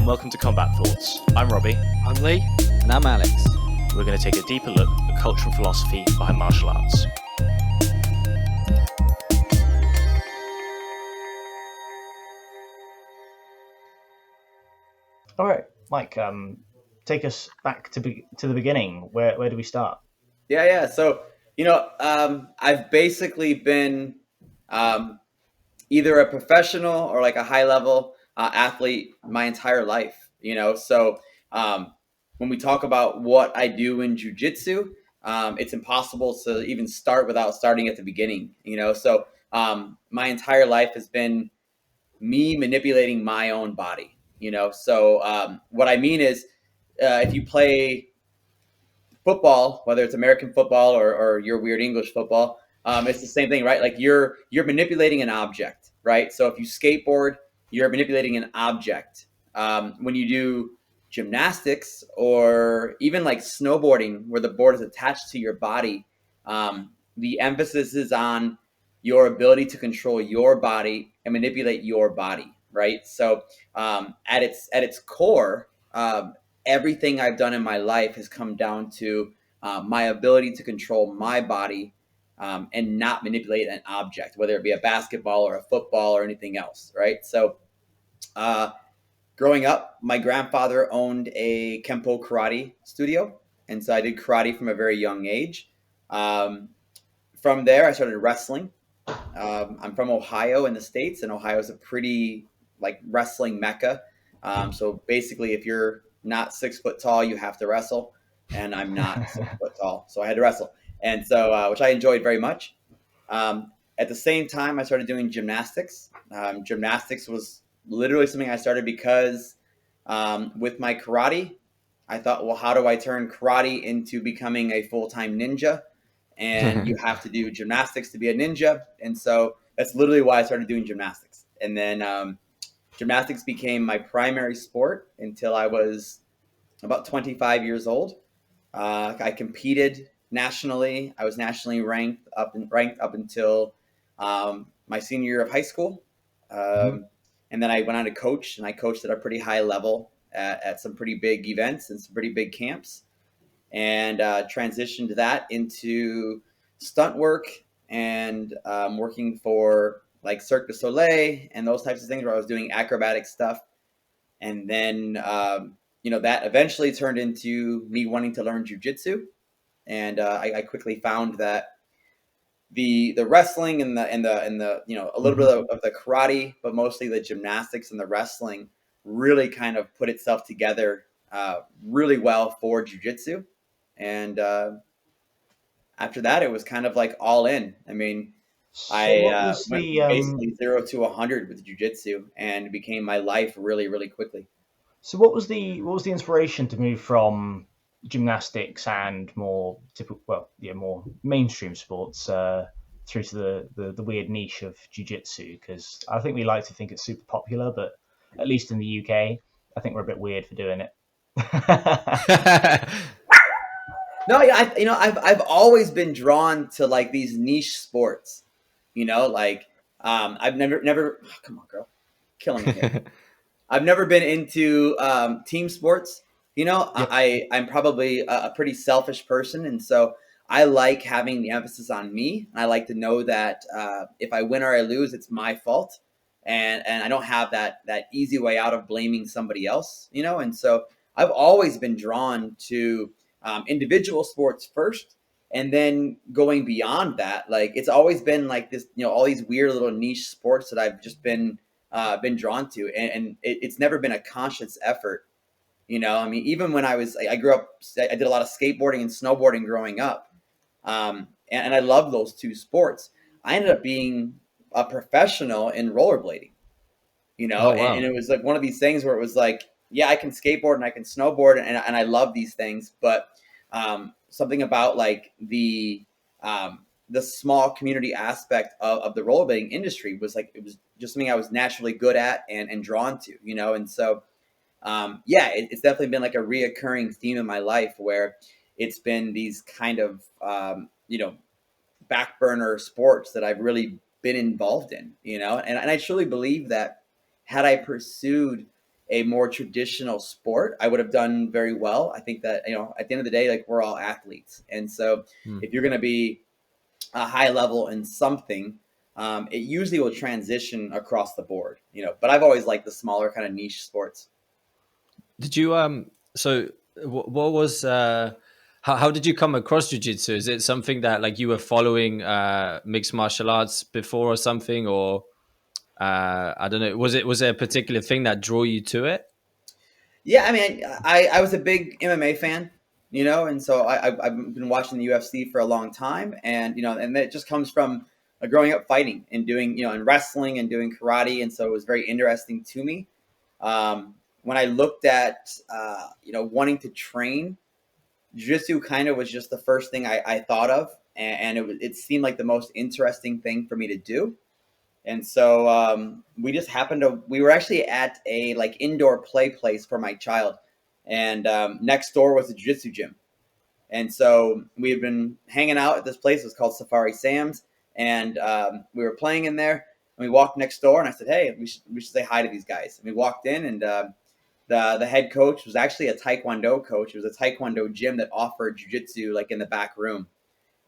welcome to Combat Thoughts. I'm Robbie. I'm Lee. And I'm Alex. We're going to take a deeper look at the culture and philosophy behind martial arts. All right, Mike, take us back to the beginning. Where do we start? Yeah. So, I've basically been either a professional or like a high level athlete my entire life, So when we talk about what I do in Jiu-Jitsu, it's impossible to even start without starting at the beginning, So my entire life has been me manipulating my own body, So what I mean is if you play football, whether it's American football or your weird English football, it's the same thing, right? Like you're manipulating an object, right? So if you skateboard, you're manipulating an object. When you do gymnastics or even like snowboarding, where the board is attached to your body, the emphasis is on your ability to control your body and manipulate your body, right? So at its core, everything I've done in my life has come down to my ability to control my body and not manipulate an object, whether it be a basketball or a football or anything else, right? So growing up, my grandfather owned a Kempo karate studio, and so I did karate from a very young age. From there, I started wrestling. I'm from Ohio in the States, and Ohio is a pretty like wrestling mecca. So basically, if you're not 6 foot tall, you have to wrestle, and I'm not 6 foot tall, so I had to wrestle, and so which I enjoyed very much. At the same time, I started doing gymnastics. Gymnastics was literally something I started because with my karate, I thought, well, how do I turn karate into becoming a full-time ninja? And you have to do gymnastics to be a ninja, and so that's literally why I started doing gymnastics. And then gymnastics became my primary sport until I was about 25 years old. I competed nationally. I was nationally ranked up until my senior year of high school. And then I went on to coach, and I coached at a pretty high level at some pretty big events and some pretty big camps, and transitioned that into stunt work and working for like Cirque du Soleil and those types of things, where I was doing acrobatic stuff. And then, that eventually turned into me wanting to learn Jiu-Jitsu. And I quickly found that the wrestling and the a little bit of the karate, but mostly the gymnastics and the wrestling really kind of put itself together really well for Jiu-Jitsu. And after that, it was kind of like all in. I mean, So I went basically 0 to 100 with Jiu-Jitsu, and it became my life really, really quickly. So what was the inspiration to move from gymnastics and more more mainstream sports through to the weird niche of jiu-jitsu? Because I think we like to think it's super popular, but at least in the UK, I think we're a bit weird for doing it. No, yeah, I've always been drawn to like these niche sports, I've never. Oh, come on, girl, killing me here. I've never been into team sports. Yep. I'm probably a pretty selfish person, and so I like having the emphasis on me. I like to know that if I win or I lose, it's my fault, and I don't have that easy way out of blaming somebody else. And so I've always been drawn to individual sports first, and then going beyond that. Like it's always been like this, all these weird little niche sports that I've just been drawn to, and it's never been a conscious effort. I mean, even when I grew up, I did a lot of skateboarding and snowboarding growing up, and I love those two sports. I ended up being a professional in rollerblading, Oh, wow. and it was like one of these things where it was like, yeah, I can skateboard and I can snowboard, and I love these things, but something about like the small community aspect of the rollerblading industry was like, it was just something I was naturally good at and drawn to, and so it's definitely been like a reoccurring theme in my life where it's been these kind of back burner sports that I've really been involved in, and I truly believe that had I pursued a more traditional sport, I would have done very well. I think that, at the end of the day, like, we're all athletes. And so if you're going to be a high level in something, it usually will transition across the board, but I've always liked the smaller kind of niche sports. Did you so what was how did you come across jiu-jitsu? Is it something that like you were following mixed martial arts before or something, or I don't know, was there a particular thing that drew you to it? Yeah, I mean, I was a big MMA fan, and so I've been watching the UFC for a long time, and and it just comes from growing up fighting and doing, and wrestling and doing karate, and so it was very interesting to me. When I looked at wanting to train, jiu-jitsu kind of was just the first thing I thought of, and it seemed like the most interesting thing for me to do. And so we just happened to, we were actually at a like indoor play place for my child. And next door was a jiu-jitsu gym. And so we had been hanging out at this place. It was called Safari Sam's. And we were playing in there. And we walked next door, and I said, hey, we should say hi to these guys. And we walked in, and the head coach was actually a Taekwondo coach. It was a Taekwondo gym that offered jiu-jitsu like in the back room.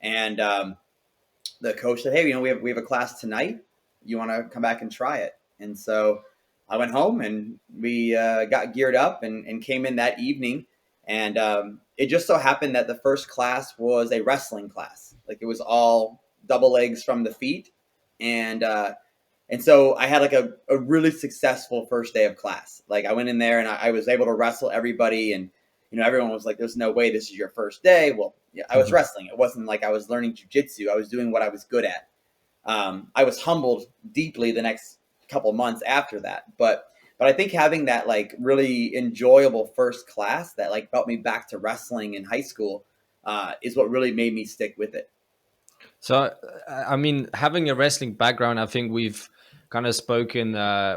And the coach said, hey, we have a class tonight. You want to come back and try it? And so I went home, and we got geared up and came in that evening. And it just so happened that the first class was a wrestling class. Like, it was all double legs from the feet. And so I had like a really successful first day of class. Like, I went in there and I was able to wrestle everybody, and everyone was like, there's no way this is your first day. Well, yeah, I was wrestling. It wasn't like I was learning jiu-jitsu. I was doing what I was good at. I was humbled deeply the next couple months after that. But I think having that like really enjoyable first class that like brought me back to wrestling in high school is what really made me stick with it. So, I mean, having a wrestling background, I think we've kind of spoken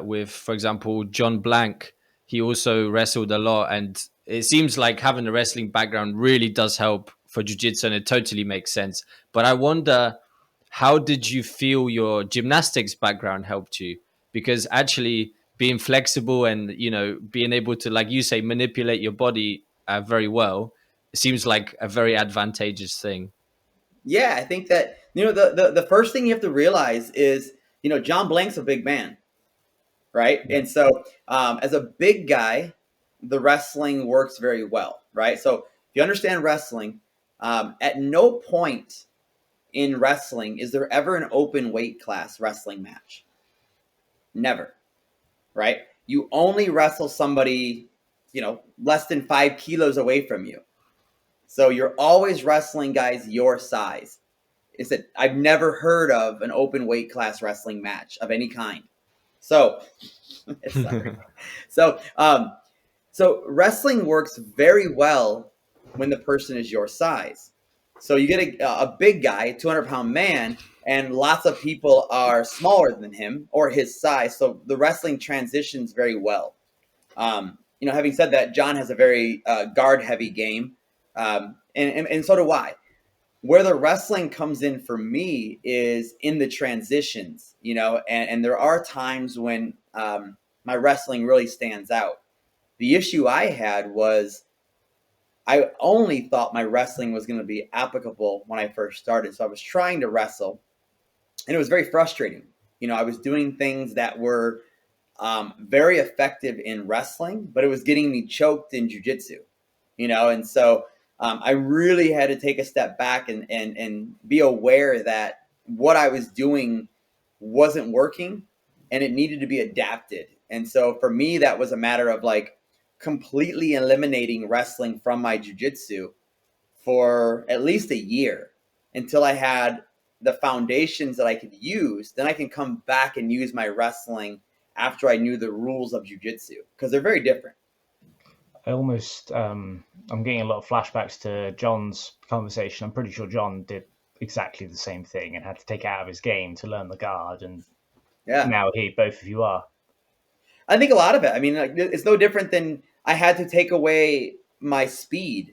with, for example, John Blank. He also wrestled a lot, and it seems like having a wrestling background really does help for jiu-jitsu, and it totally makes sense. But I wonder, how did you feel your gymnastics background helped you? Because actually being flexible and, being able to, like you say, manipulate your body very well, it seems like a very advantageous thing. Yeah, I think that, the first thing you have to realize is, John Blank's a big man, right? Yeah. And so as a big guy, the wrestling works very well, right? So if you understand wrestling, at no point in wrestling is there ever an open weight class wrestling match. Never, right? You only wrestle somebody, less than 5 kilos away from you. So you're always wrestling guys your size. Is that I've never heard of an open weight class wrestling match of any kind. So, sorry. So wrestling works very well when the person is your size. So you get a big guy, 200-pound man, and lots of people are smaller than him or his size. So the wrestling transitions very well. Having said that, John has a very guard-heavy game, and so do I. Where the wrestling comes in for me is in the transitions, and there are times when my wrestling really stands out. The issue I had was I only thought my wrestling was going to be applicable when I first started. So I was trying to wrestle, and it was very frustrating. I was doing things that were very effective in wrestling, but it was getting me choked in jiu-jitsu, and so I really had to take a step back and be aware that what I was doing wasn't working and it needed to be adapted. And so for me, that was a matter of like completely eliminating wrestling from my jiu-jitsu for at least a year until I had the foundations that I could use. Then I can come back and use my wrestling after I knew the rules of jiu-jitsu, because they're very different. I almost, I'm getting a lot of flashbacks to John's conversation. I'm pretty sure John did exactly the same thing and had to take it out of his game to learn the guard. And now both of you are. I think a lot of it. I mean, like, it's no different than I had to take away my speed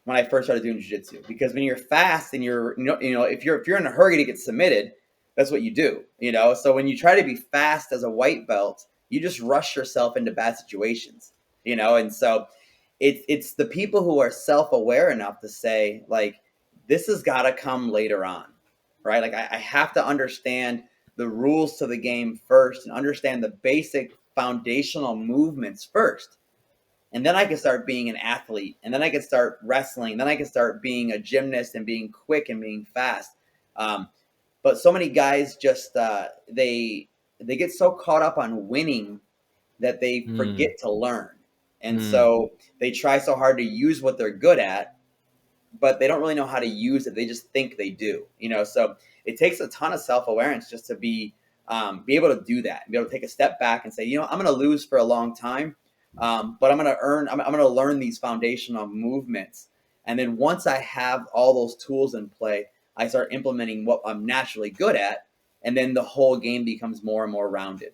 when I first started doing jiu-jitsu, because when you're fast and you're, if you're in a hurry to get submitted, that's what you do, So when you try to be fast as a white belt, You just rush yourself into bad situations, and so it's the people who are self-aware enough to say, like, this has got to come later on, right? Like, I have to understand the rules to the game first and understand the basic foundational movements first. And then I can start being an athlete, and then I can start wrestling, then I can start being a gymnast and being quick and being fast. But so many guys just they get so caught up on winning that they forget to learn. And so they try so hard to use what they're good at, but they don't really know how to use it. They just think they do, so it takes a ton of self-awareness just to be able to do that, and be able to take a step back and say, I'm going to lose for a long time, but I'm going to learn these foundational movements. And then once I have all those tools in play, I start implementing what I'm naturally good at, and then the whole game becomes more and more rounded.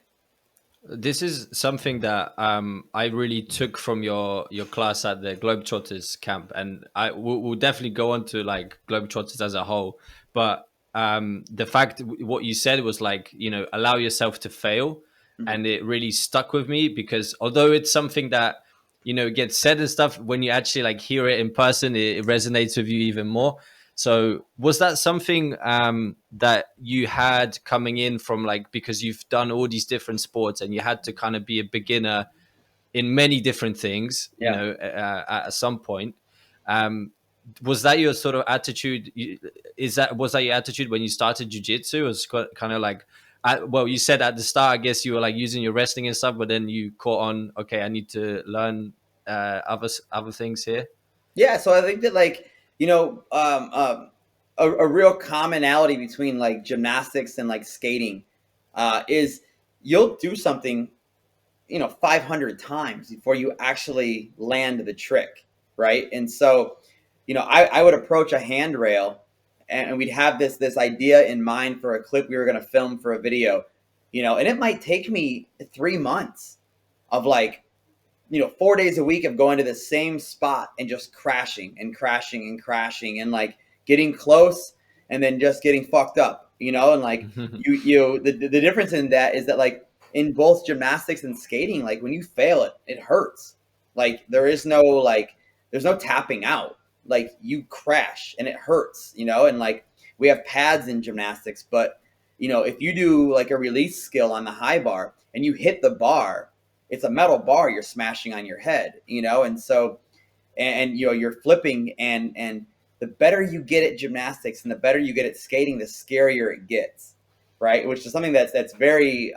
This is something that I really took from your class at the Globetrotters camp, and we'll definitely go on to like Globetrotters as a whole. But the fact what you said was like, allow yourself to fail, and it really stuck with me, because although it's something that gets said and stuff, when you actually like hear it in person, it resonates with you even more. So was that something that you had coming in from, like, because you've done all these different sports and you had to kind of be a beginner in many different things, at some point? Was that your sort of attitude? Was that your attitude when you started jiu-jitsu? It was kind of like, well, you said at the start, I guess you were like using your wrestling and stuff, but then you caught on, okay, I need to learn other things here. Yeah, so I think that, like, a real commonality between like gymnastics and like skating is you'll do something 500 times before you actually land the trick, right? And so I would approach a handrail, and we'd have this idea in mind for a clip we were going to film for a video, and it might take me 3 months of like 4 days a week of going to the same spot and just crashing and crashing and crashing and like getting close and then just getting fucked up, and like the difference in that is that, like, in both gymnastics and skating, like when you fail it hurts. Like there's no tapping out. Like you crash and it hurts, and like we have pads in gymnastics, but if you do like a release skill on the high bar and you hit the bar, it's a metal bar you're smashing on your head, and so, and you're flipping, and the better you get at gymnastics and the better you get at skating, the scarier it gets, right? Which is something that's very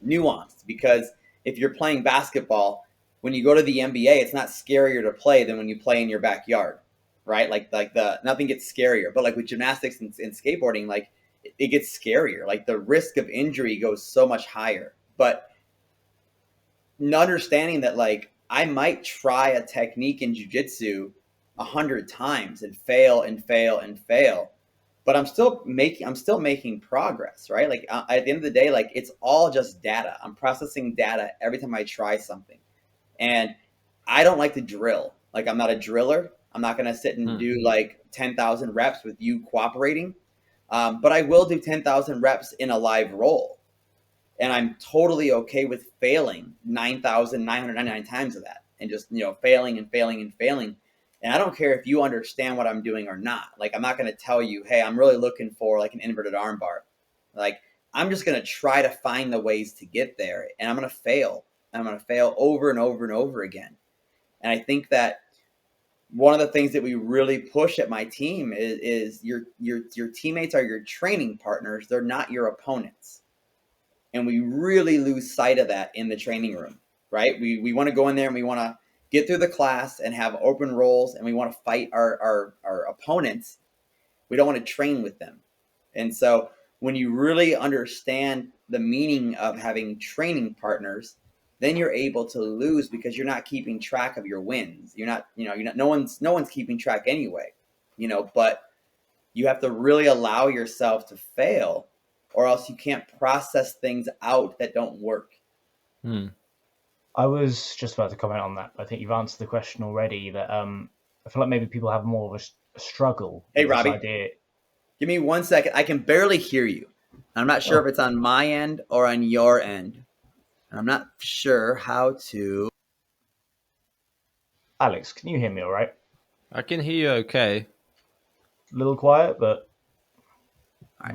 nuanced, because if you're playing basketball, when you go to the NBA, it's not scarier to play than when you play in your backyard, right? Like nothing gets scarier, but like with gymnastics and skateboarding, like it gets scarier. Like the risk of injury goes so much higher, but understanding that, like, I might try a technique in jiu-jitsu 100 times and fail and fail and fail, but I'm still making progress, right? Like at the end of the day, like it's all just data. I'm processing data every time I try something, and I don't like to drill. Like I'm not a driller. I'm not going to sit and do like 10,000 reps with you cooperating, but I will do 10,000 reps in a live roll. And I'm totally okay with failing 9,999 times of that, and just, failing and failing and failing. And I don't care if you understand what I'm doing or not. Like, I'm not going to tell you, hey, I'm really looking for like an inverted arm bar. Like, I'm just going to try to find the ways to get there, and I'm going to fail. I'm going to fail over and over and over again. And I think that one of the things that we really push at my team is your teammates are your training partners. They're not your opponents. And we really lose sight of that in the training room, right? We want to go in there and we want to get through the class and have open roles, and we want to fight our opponents. We don't want to train with them. And so when you really understand the meaning of having training partners, then you're able to lose, because you're not keeping track of your wins. You're not, no one's keeping track anyway, but you have to really allow yourself to fail, or else you can't process things out that don't work. I was just about to comment on that. I think you've answered the question already, that I feel like maybe people have more of a struggle Hey, with this Robbie, idea. Give me 1 second. I can barely hear you. I'm not sure if it's on my end or on your end. And I'm not sure how to. Alex, can you hear me all right? I can hear you okay. A little quiet, but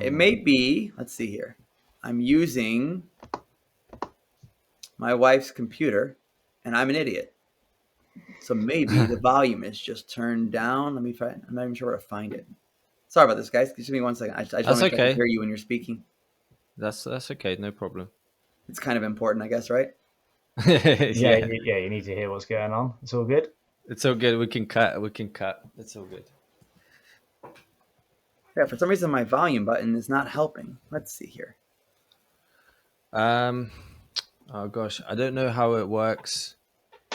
It may be, let's see here. I'm using my wife's computer and I'm an idiot. So maybe the volume is just turned down. Let me find, I'm not even sure where to find it. Sorry about this, guys. Give me 1 second. I just want to make sure I can hear you when you're speaking. That's okay, no problem. It's kind of important, I guess, right? yeah, you need to hear what's going on. It's all good. It's all good. We can cut. It's all good. Yeah, for some reason my volume button is not helping. Let's see here. Oh gosh, I don't know how it works.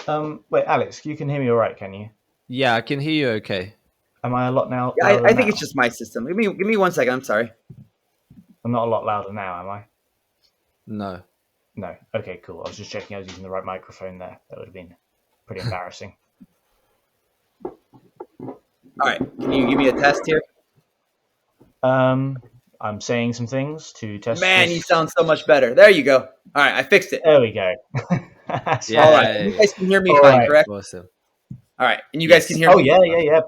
Wait, Alex, you can hear me all right, can you? Yeah, I can hear you okay. Am I a lot now? Yeah, I think now? it's just my system. Give me 1 second. I'm sorry. I'm not a lot louder now, am I? No. No. Okay, cool. I was just checking I was using the right microphone there. That would have been pretty embarrassing. All right. Can you give me a test here? I'm saying some things to test. Man, you sound so much better. There you go. All right, I fixed it. There we go. Yeah, all right. You guys can hear me all fine, right. correct? Awesome. All right, and you guys can hear me. Oh yeah.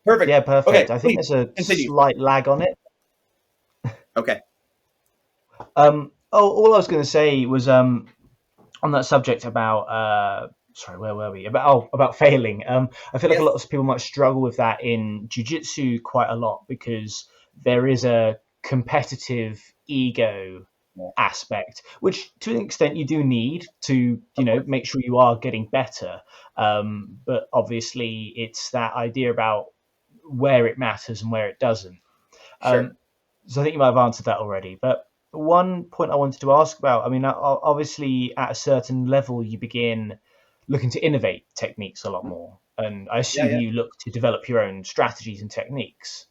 Perfect. Yeah, perfect. Okay, I think there's a continue. slight lag on it. Okay. All I was going to say was on that subject about sorry, where were we? About failing. I feel like a lot of people might struggle with that in jiu-jitsu quite a lot because there is a competitive ego aspect, which to an extent you do need to, make sure you are getting better. But obviously it's that idea about where it matters and where it doesn't. Sure. So I think you might have answered that already. But one point I wanted to ask about, I mean, obviously at a certain level, you begin looking to innovate techniques a lot more. And I assume you look to develop your own strategies and techniques.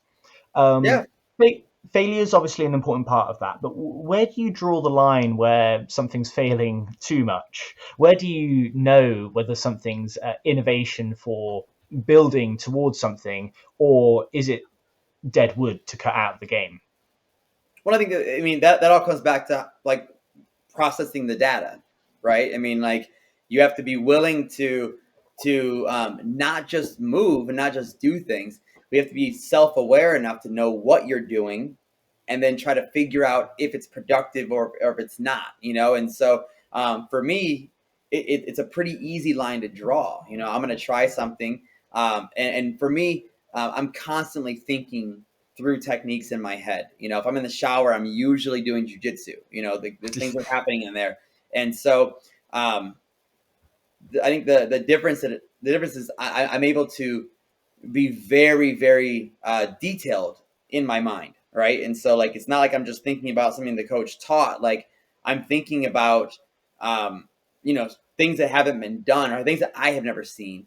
Failure is obviously an important part of that. But where do you draw the line where something's failing too much? Where do you know whether something's innovation for building towards something, or is it dead wood to cut out of the game? Well, I mean, that all comes back to like processing the data, right? I mean, like you have to be willing to not just move and not just do things. We have to be self-aware enough to know what you're doing and then try to figure out if it's productive or if it's not, And so for me, it's a pretty easy line to draw. I'm going to try something. And for me, I'm constantly thinking through techniques in my head. If I'm in the shower, I'm usually doing jiu-jitsu. The things are happening in there. And so I think the difference is I'm able to be very, very detailed in my mind, right? And so like it's not like I'm just thinking about something the coach taught. Like I'm thinking about things that haven't been done or things that I have never seen,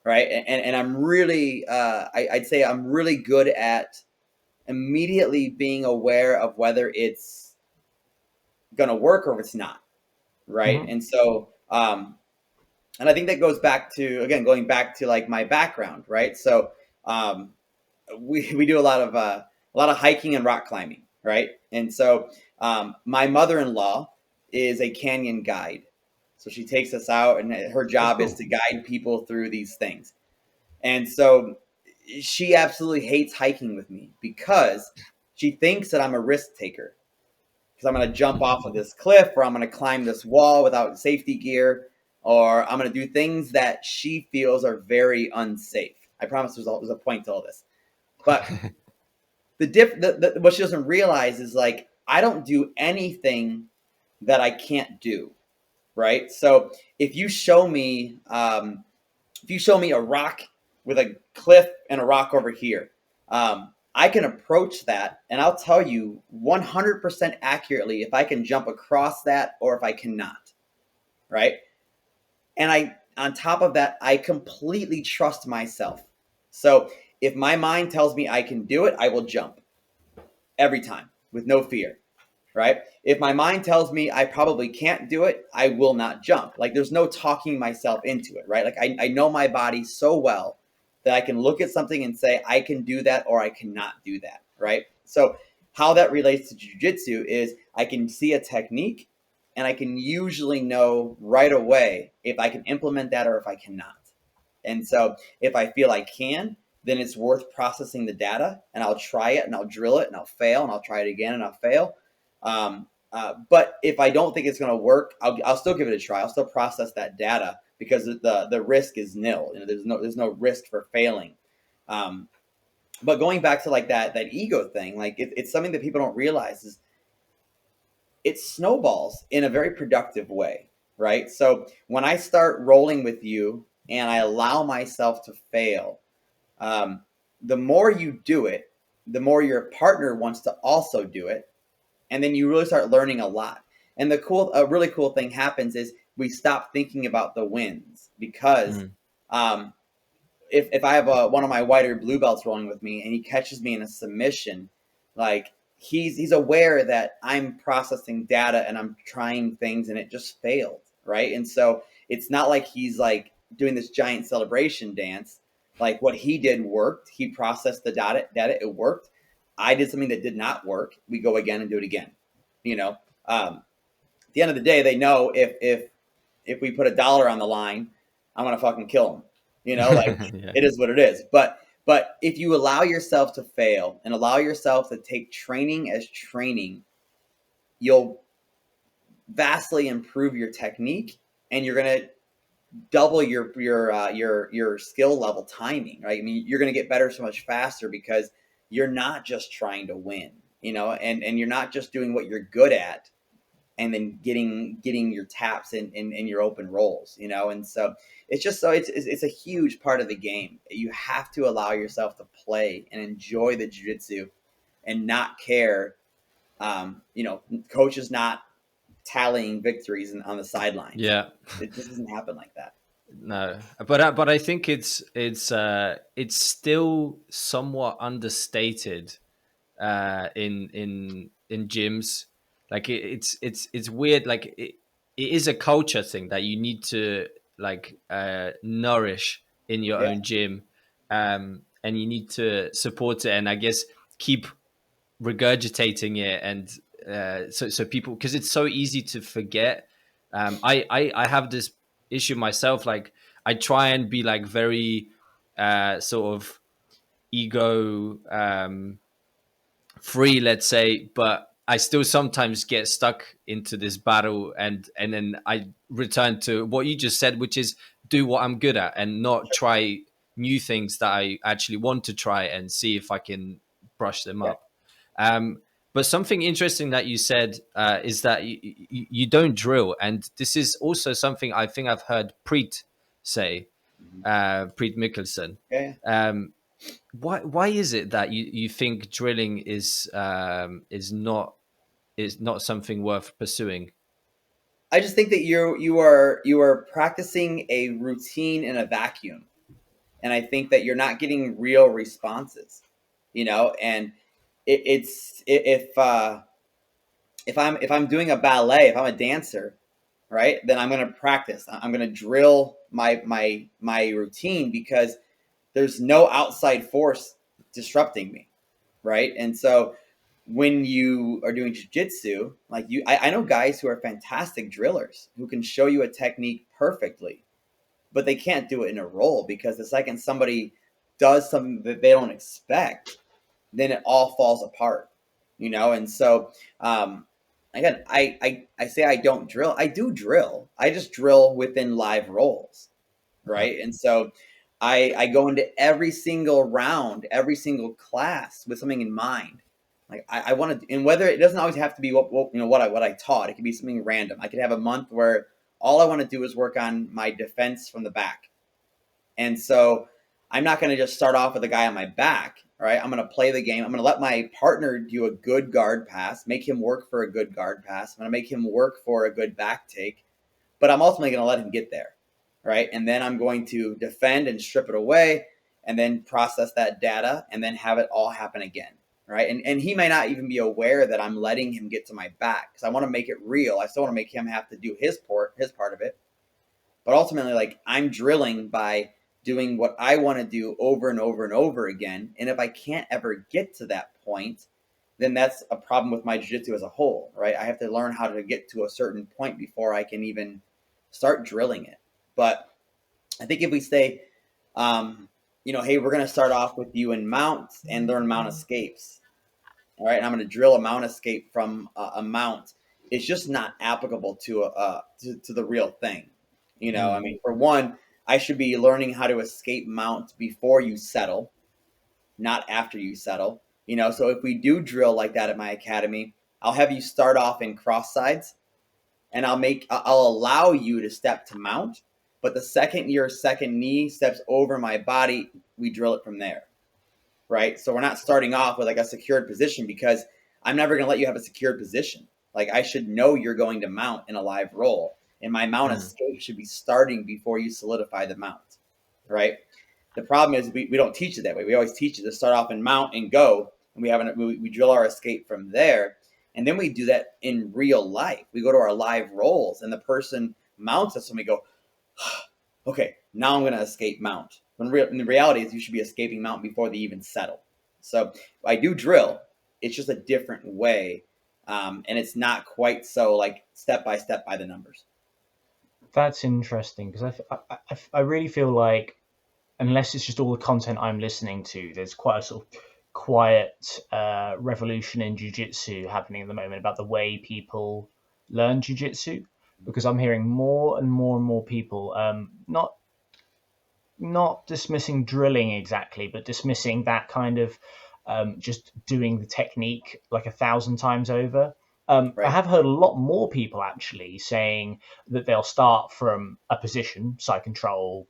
right? And I'm really I'd say I'm really good at immediately being aware of whether it's gonna work or if it's not, right? Mm-hmm. And so and I think that goes back to like my background, right? So we do a lot of hiking and rock climbing, right? And so my mother-in-law is a canyon guide, so she takes us out, and her job is to guide people through these things. And so she absolutely hates hiking with me because she thinks that I'm a risk taker, because I'm going to jump off of this cliff, or I'm going to climb this wall without safety gear, or I'm going to do things that she feels are very unsafe. I promise there's a point to all this. But what she doesn't realize is like I don't do anything that I can't do, right? So if you show me a rock with a cliff and a rock over here, I can approach that and I'll tell you 100% accurately if I can jump across that or if I cannot, right? And on top of that, I completely trust myself. So if my mind tells me I can do it, I will jump every time with no fear, right? If my mind tells me I probably can't do it, I will not jump. Like there's no talking myself into it, right? Like I know my body so well that I can look at something and say, I can do that or I cannot do that, right? So how that relates to jiu-jitsu is I can see a technique and I can usually know right away if I can implement that or if I cannot. And so if I feel I can, then it's worth processing the data, and I'll try it and I'll drill it and I'll fail and I'll try it again and I'll fail. But if I don't think it's going to work, I'll still give it a try. I'll still process that data because the risk is nil. You know, there's no risk for failing. But going back to like that ego thing, like it's something that people don't realize is it snowballs in a very productive way, right? So when I start rolling with you and I allow myself to fail, the more you do it, the more your partner wants to also do it. And then you really start learning a lot. And a really cool thing happens is we stop thinking about the wins because if I have one of my whiter blue belts rolling with me and he catches me in a submission, like he's aware that I'm processing data and I'm trying things and it just failed, right? And so it's not like he's like doing this giant celebration dance. Like what he did worked. He processed the data, it worked. I did something that did not work. We go again and do it again. You know, at the end of the day, they know if we put $1 on the line, I'm gonna fucking kill him. You know, like Yeah. It is what it is. But if you allow yourself to fail and allow yourself to take training as training, you'll vastly improve your technique, and you're gonna double your skill level timing, right? I mean, you're gonna get better so much faster because you're not just trying to win, you know, and you're not just doing what you're good at and then getting your taps and your open rolls, you know. And so it's just it's a huge part of the game. You have to allow yourself to play and enjoy the jiu-jitsu and not care, you know, coaches not tallying victories on the sidelines. Yeah. It just doesn't happen like that. No, but I think it's still somewhat understated in gyms. Like it's weird. Like it is a culture thing that you need to like nourish in your own gym, and you need to support it, and I guess keep regurgitating it, and so people, because it's so easy to forget. I have this issue myself. Like I try and be like very sort of ego free, let's say, but I still sometimes get stuck into this battle, and then I return to what you just said, which is do what I'm good at and not try new things that I actually want to try and see if I can brush them up. But something interesting that you said is that you don't drill, and this is also something I think I've heard Preet say, Preet Mikkelsen. Why is it that you think drilling is not something worth pursuing? I just think that you are practicing a routine in a vacuum, and I think that you're not getting real responses, you know. And if I'm doing a ballet, if I'm a dancer, right, then I'm going to practice. I'm going to drill my routine because there's no outside force disrupting me, right? And so when you are doing jiu-jitsu, like I know guys who are fantastic drillers who can show you a technique perfectly, but they can't do it in a roll because the second somebody does something that they don't expect, then it all falls apart, you know? And so, again, I say I don't drill. I do drill. I just drill within live rolls, right? And so I go into every single round, every single class with something in mind. Like I want to, and whether it doesn't always have to be what I taught. It could be something random. I could have a month where all I want to do is work on my defense from the back. And so I'm not going to just start off with a guy on my back, right? I'm going to play the game. I'm going to let my partner do a good guard pass, make him work for a good guard pass. I'm going to make him work for a good back take, but I'm ultimately going to let him get there, right? And then I'm going to defend and strip it away and then process that data and then have it all happen again, right? And he may not even be aware that I'm letting him get to my back because I want to make it real. I still want to make him have to do his part of it. But ultimately, like, I'm drilling by doing what I want to do over and over and over again. And if I can't ever get to that point, then that's a problem with my jiu-jitsu as a whole, right? I have to learn how to get to a certain point before I can even start drilling it. But I think if we say, hey, we're going to start off with you in mounts and learn mount escapes. All right. And I'm going to drill a mount escape from a mount. It's just not applicable to the real thing. I mean, for one, I should be learning how to escape mount before you settle, not after you settle. So if we do drill like that at my academy, I'll have you start off in cross sides, and I'll allow you to step to mount. But the second your second knee steps over my body, we drill it from there, right? So we're not starting off with like a secured position, because I'm never going to let you have a secured position. Like, I should know you're going to mount in a live roll, and my mount escape should be starting before you solidify the mount, right? The problem is we don't teach it that way. We always teach it to start off and mount and go, and we drill our escape from there. And then we do that in real life. We go to our live rolls, and the person mounts us, and we go, okay, now I'm going to escape mount. When the reality is you should be escaping mount before they even settle. So I do drill. It's just a different way, and it's not quite so like step by step by the numbers. That's interesting, because I really feel like, unless it's just all the content I'm listening to, there's quite a sort of quiet revolution in jiu-jitsu happening at the moment about the way people learn jiu-jitsu, because I'm hearing more and more and more people not dismissing drilling exactly, but dismissing that kind of just doing the technique like 1,000 times over. Right. I have heard a lot more people actually saying that they'll start from a position, side control,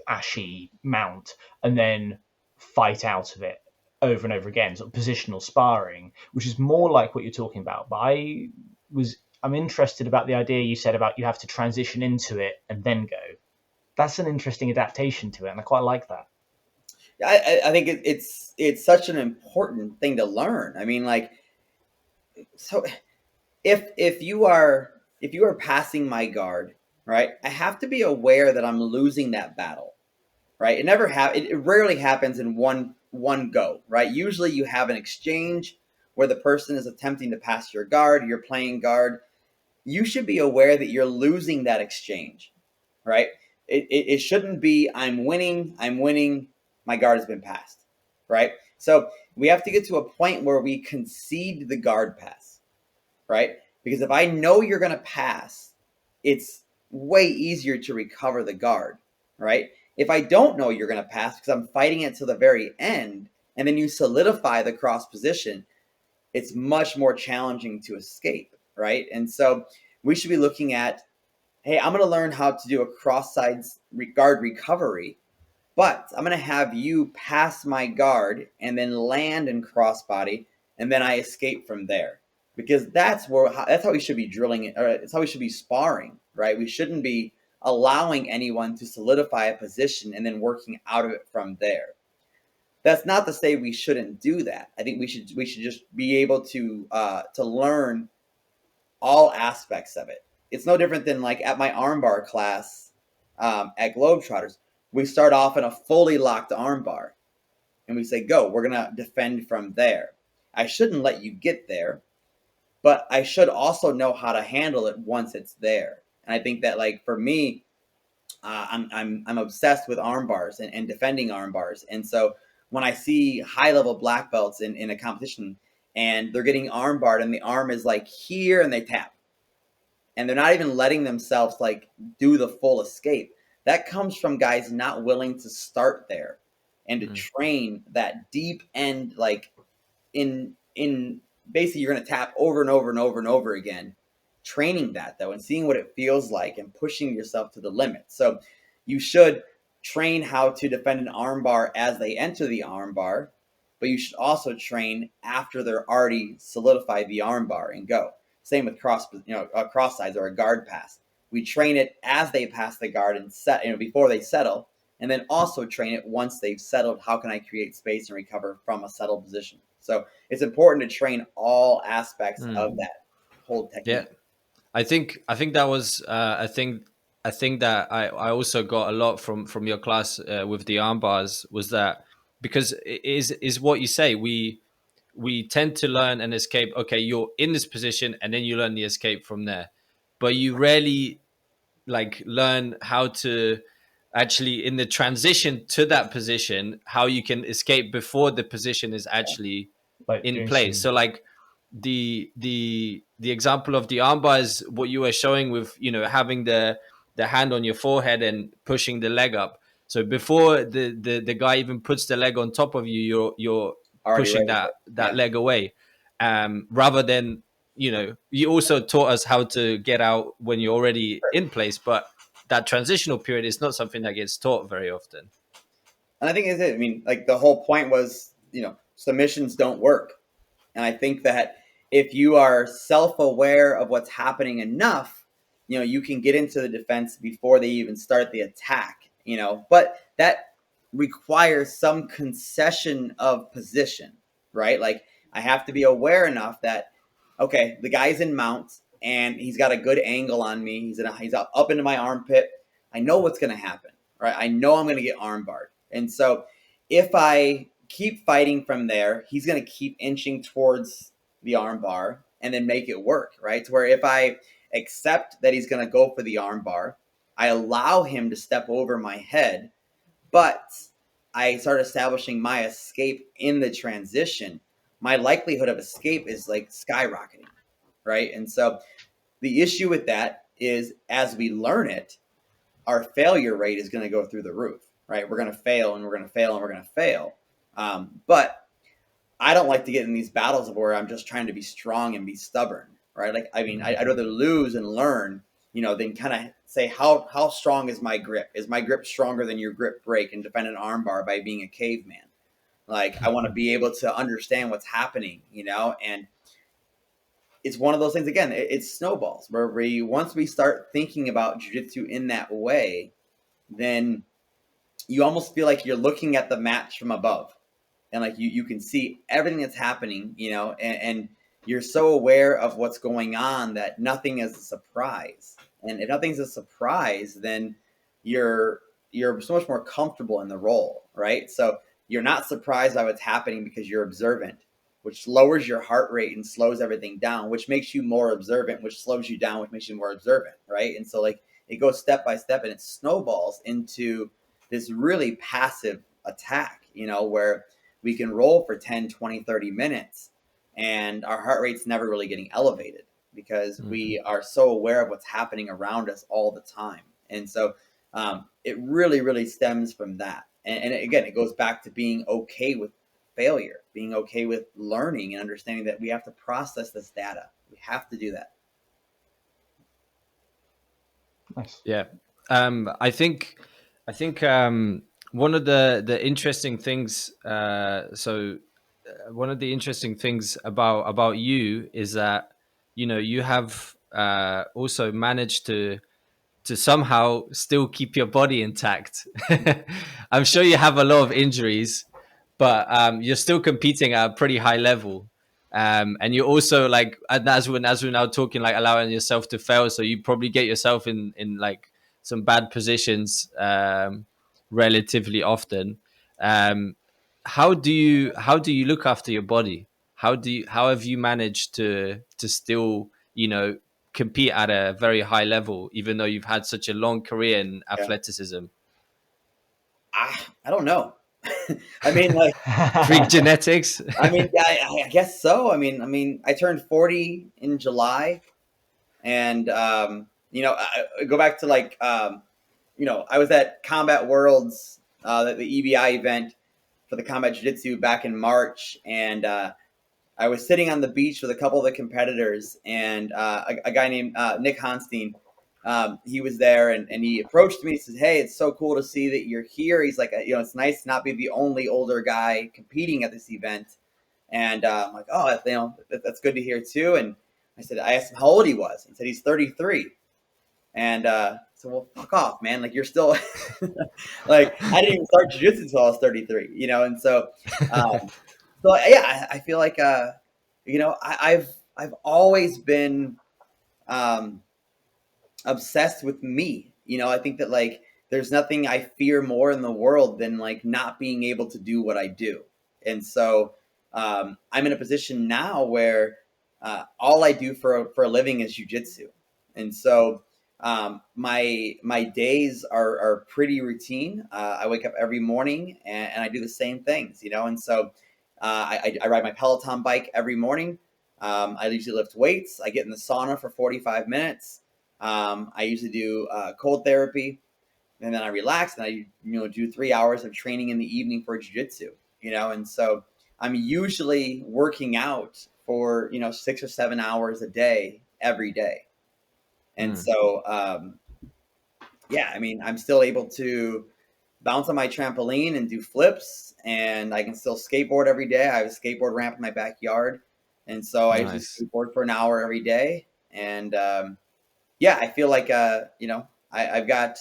ashi, mount, and then fight out of it over and over again, sort of positional sparring, which is more like what you're talking about. But I'm interested about the idea you said about you have to transition into it and then go. That's an interesting adaptation to it, and I quite like that. I think it's such an important thing to learn. I mean, like, so if you are passing my guard, right, I have to be aware that I'm losing that battle, right? It rarely happens in one go, right? Usually you have an exchange where the person is attempting to pass your guard, you're playing guard. You should be aware that you're losing that exchange, right? It shouldn't be I'm winning, my guard has been passed, right? So we have to get to a point where we concede the guard pass, right? Because if I know you're going to pass, it's way easier to recover the guard, right? If I don't know you're going to pass because I'm fighting it to the very end, and then you solidify the cross position, it's much more challenging to escape, right? And so we should be looking at, hey, I'm going to learn how to do a cross sides guard recovery, but I'm going to have you pass my guard and then land in crossbody, and then I escape from there. Because that's how we should be drilling it, or it's how we should be sparring, right? We shouldn't be allowing anyone to solidify a position and then working out of it from there. That's not to say we shouldn't do that. I think we should just be able to learn all aspects of it. It's no different than like at my armbar class at Globetrotters. We start off in a fully locked armbar, and we say, go, we're going to defend from there. I shouldn't let you get there, but I should also know how to handle it once it's there. And I think that, like, for me, I'm obsessed with arm bars and defending arm bars. And so when I see high level black belts in a competition and they're getting arm barred and the arm is like here and they tap, and they're not even letting themselves like do the full escape, that comes from guys not willing to start there and to train that deep end, like in basically you're going to tap over and over and over and over again, training that though and seeing what it feels like and pushing yourself to the limit. So you should train how to defend an armbar as they enter the armbar, but you should also train after they're already solidified the armbar and go. Same with cross sides or a guard pass. We train it as they pass the guard and set, before they settle, and then also train it once they've settled. How can I create space and recover from a settled position? So it's important to train all aspects of that whole technique. Yeah, I think that was I think that I also got a lot from your class with the arm bars, was that because it is what you say, we tend to learn an escape. Okay, you're in this position, and then you learn the escape from there. But you rarely like learn how to actually in the transition to that position, how you can escape before the position is actually Like in doing place. some So like the example of the armbar is what you were showing with, you know, having the hand on your forehead and pushing the leg up. So before the guy even puts the leg on top of you, you're Already pushing ready. that Yeah. leg away, rather than, you know, you also taught us how to get out when you're already in place, but that transitional period is not something that gets taught very often. And I think it's it. I mean, like the whole point was, submissions don't work. And I think that if you are self-aware of what's happening enough, you can get into the defense before they even start the attack, but that requires some concession of position, right? Like I have to be aware enough that, okay, the guy's in mount and he's got a good angle on me. He's up into my armpit. I know what's going to happen, right? I know I'm going to get armbarred. And so if I keep fighting from there, he's going to keep inching towards the arm bar and then make it work, right? To where if I accept that he's going to go for the arm bar, I allow him to step over my head, but I start establishing my escape in the transition, my likelihood of escape is like skyrocketing, right? And so the issue with that is as we learn it, our failure rate is going to go through the roof, right? We're going to fail and we're going to fail and we're going to fail. But I don't like to get in these battles where I'm just trying to be strong and be stubborn, right? Like, I mean, I'd rather lose and learn, than kind of say, how strong is my grip? Is my grip stronger than your grip break and defend an armbar by being a caveman? Like, I want to be able to understand what's happening, and it's one of those things, again, it's snowballs where once we start thinking about jiu-jitsu in that way, then you almost feel like you're looking at the match from above. And like you can see everything that's happening, and you're so aware of what's going on that nothing is a surprise. And if nothing's a surprise, then you're so much more comfortable in the role, right? So you're not surprised by what's happening because you're observant, which lowers your heart rate and slows everything down, which makes you more observant, which slows you down, which makes you more observant, right? And so like it goes step by step and it snowballs into this really passive attack, where we can roll for 10, 20, 30 minutes and our heart rate's never really getting elevated because we are so aware of what's happening around us all the time. And so it really, really stems from that. And again, it goes back to being okay with failure, being okay with learning and understanding that we have to process this data. We have to do that. nice. Yeah. I think one of the interesting things, one of the interesting things about you is that, you know, you have also managed to somehow still keep your body intact. I'm sure you have a lot of injuries, but you're still competing at a pretty high level. And you also like, as we're now talking, like allowing yourself to fail. So you probably get yourself in like some bad positions relatively often. Um, how do you look after your body? How have you managed to still, you know, compete at a very high level, even though you've had such a long career in Yeah. athleticism? I don't know. I mean, like, Freak genetics. I mean, I guess so. I mean, I turned 40 in July, and I go back to like, I was at Combat Worlds, the EBI event for the Combat Jiu-Jitsu back in March, and I was sitting on the beach with a couple of the competitors, and a guy named Nick Honstein. He was there, and he approached me. He says, "Hey, it's so cool to see that you're here." He's like, it's nice to not be the only older guy competing at this event. And I'm like, "Oh, that's good to hear too." And I asked him how old he was. He said he's 33. And so, well, fuck off, man. Like, you're still like, I didn't even start jiu-jitsu until I was 33, And so, yeah, I feel like, I've always been obsessed with me. I think that like there's nothing I fear more in the world than like not being able to do what I do. And so I'm in a position now where all I do for a living is jiu-jitsu. And so my days are pretty routine. I wake up every morning and I do the same things, and so I ride my Peloton bike every morning. I usually lift weights. I get in the sauna for 45 minutes. I usually do cold therapy, and then I relax, and I do 3 hours of training in the evening for jiu-jitsu. And so I'm usually working out for 6 or 7 hours a day every day. And so yeah, I mean, I'm still able to bounce on my trampoline and do flips, and I can still skateboard every day. I have a skateboard ramp in my backyard, and so I usually Nice. skateboard for an hour every day. And yeah, I feel like I've got,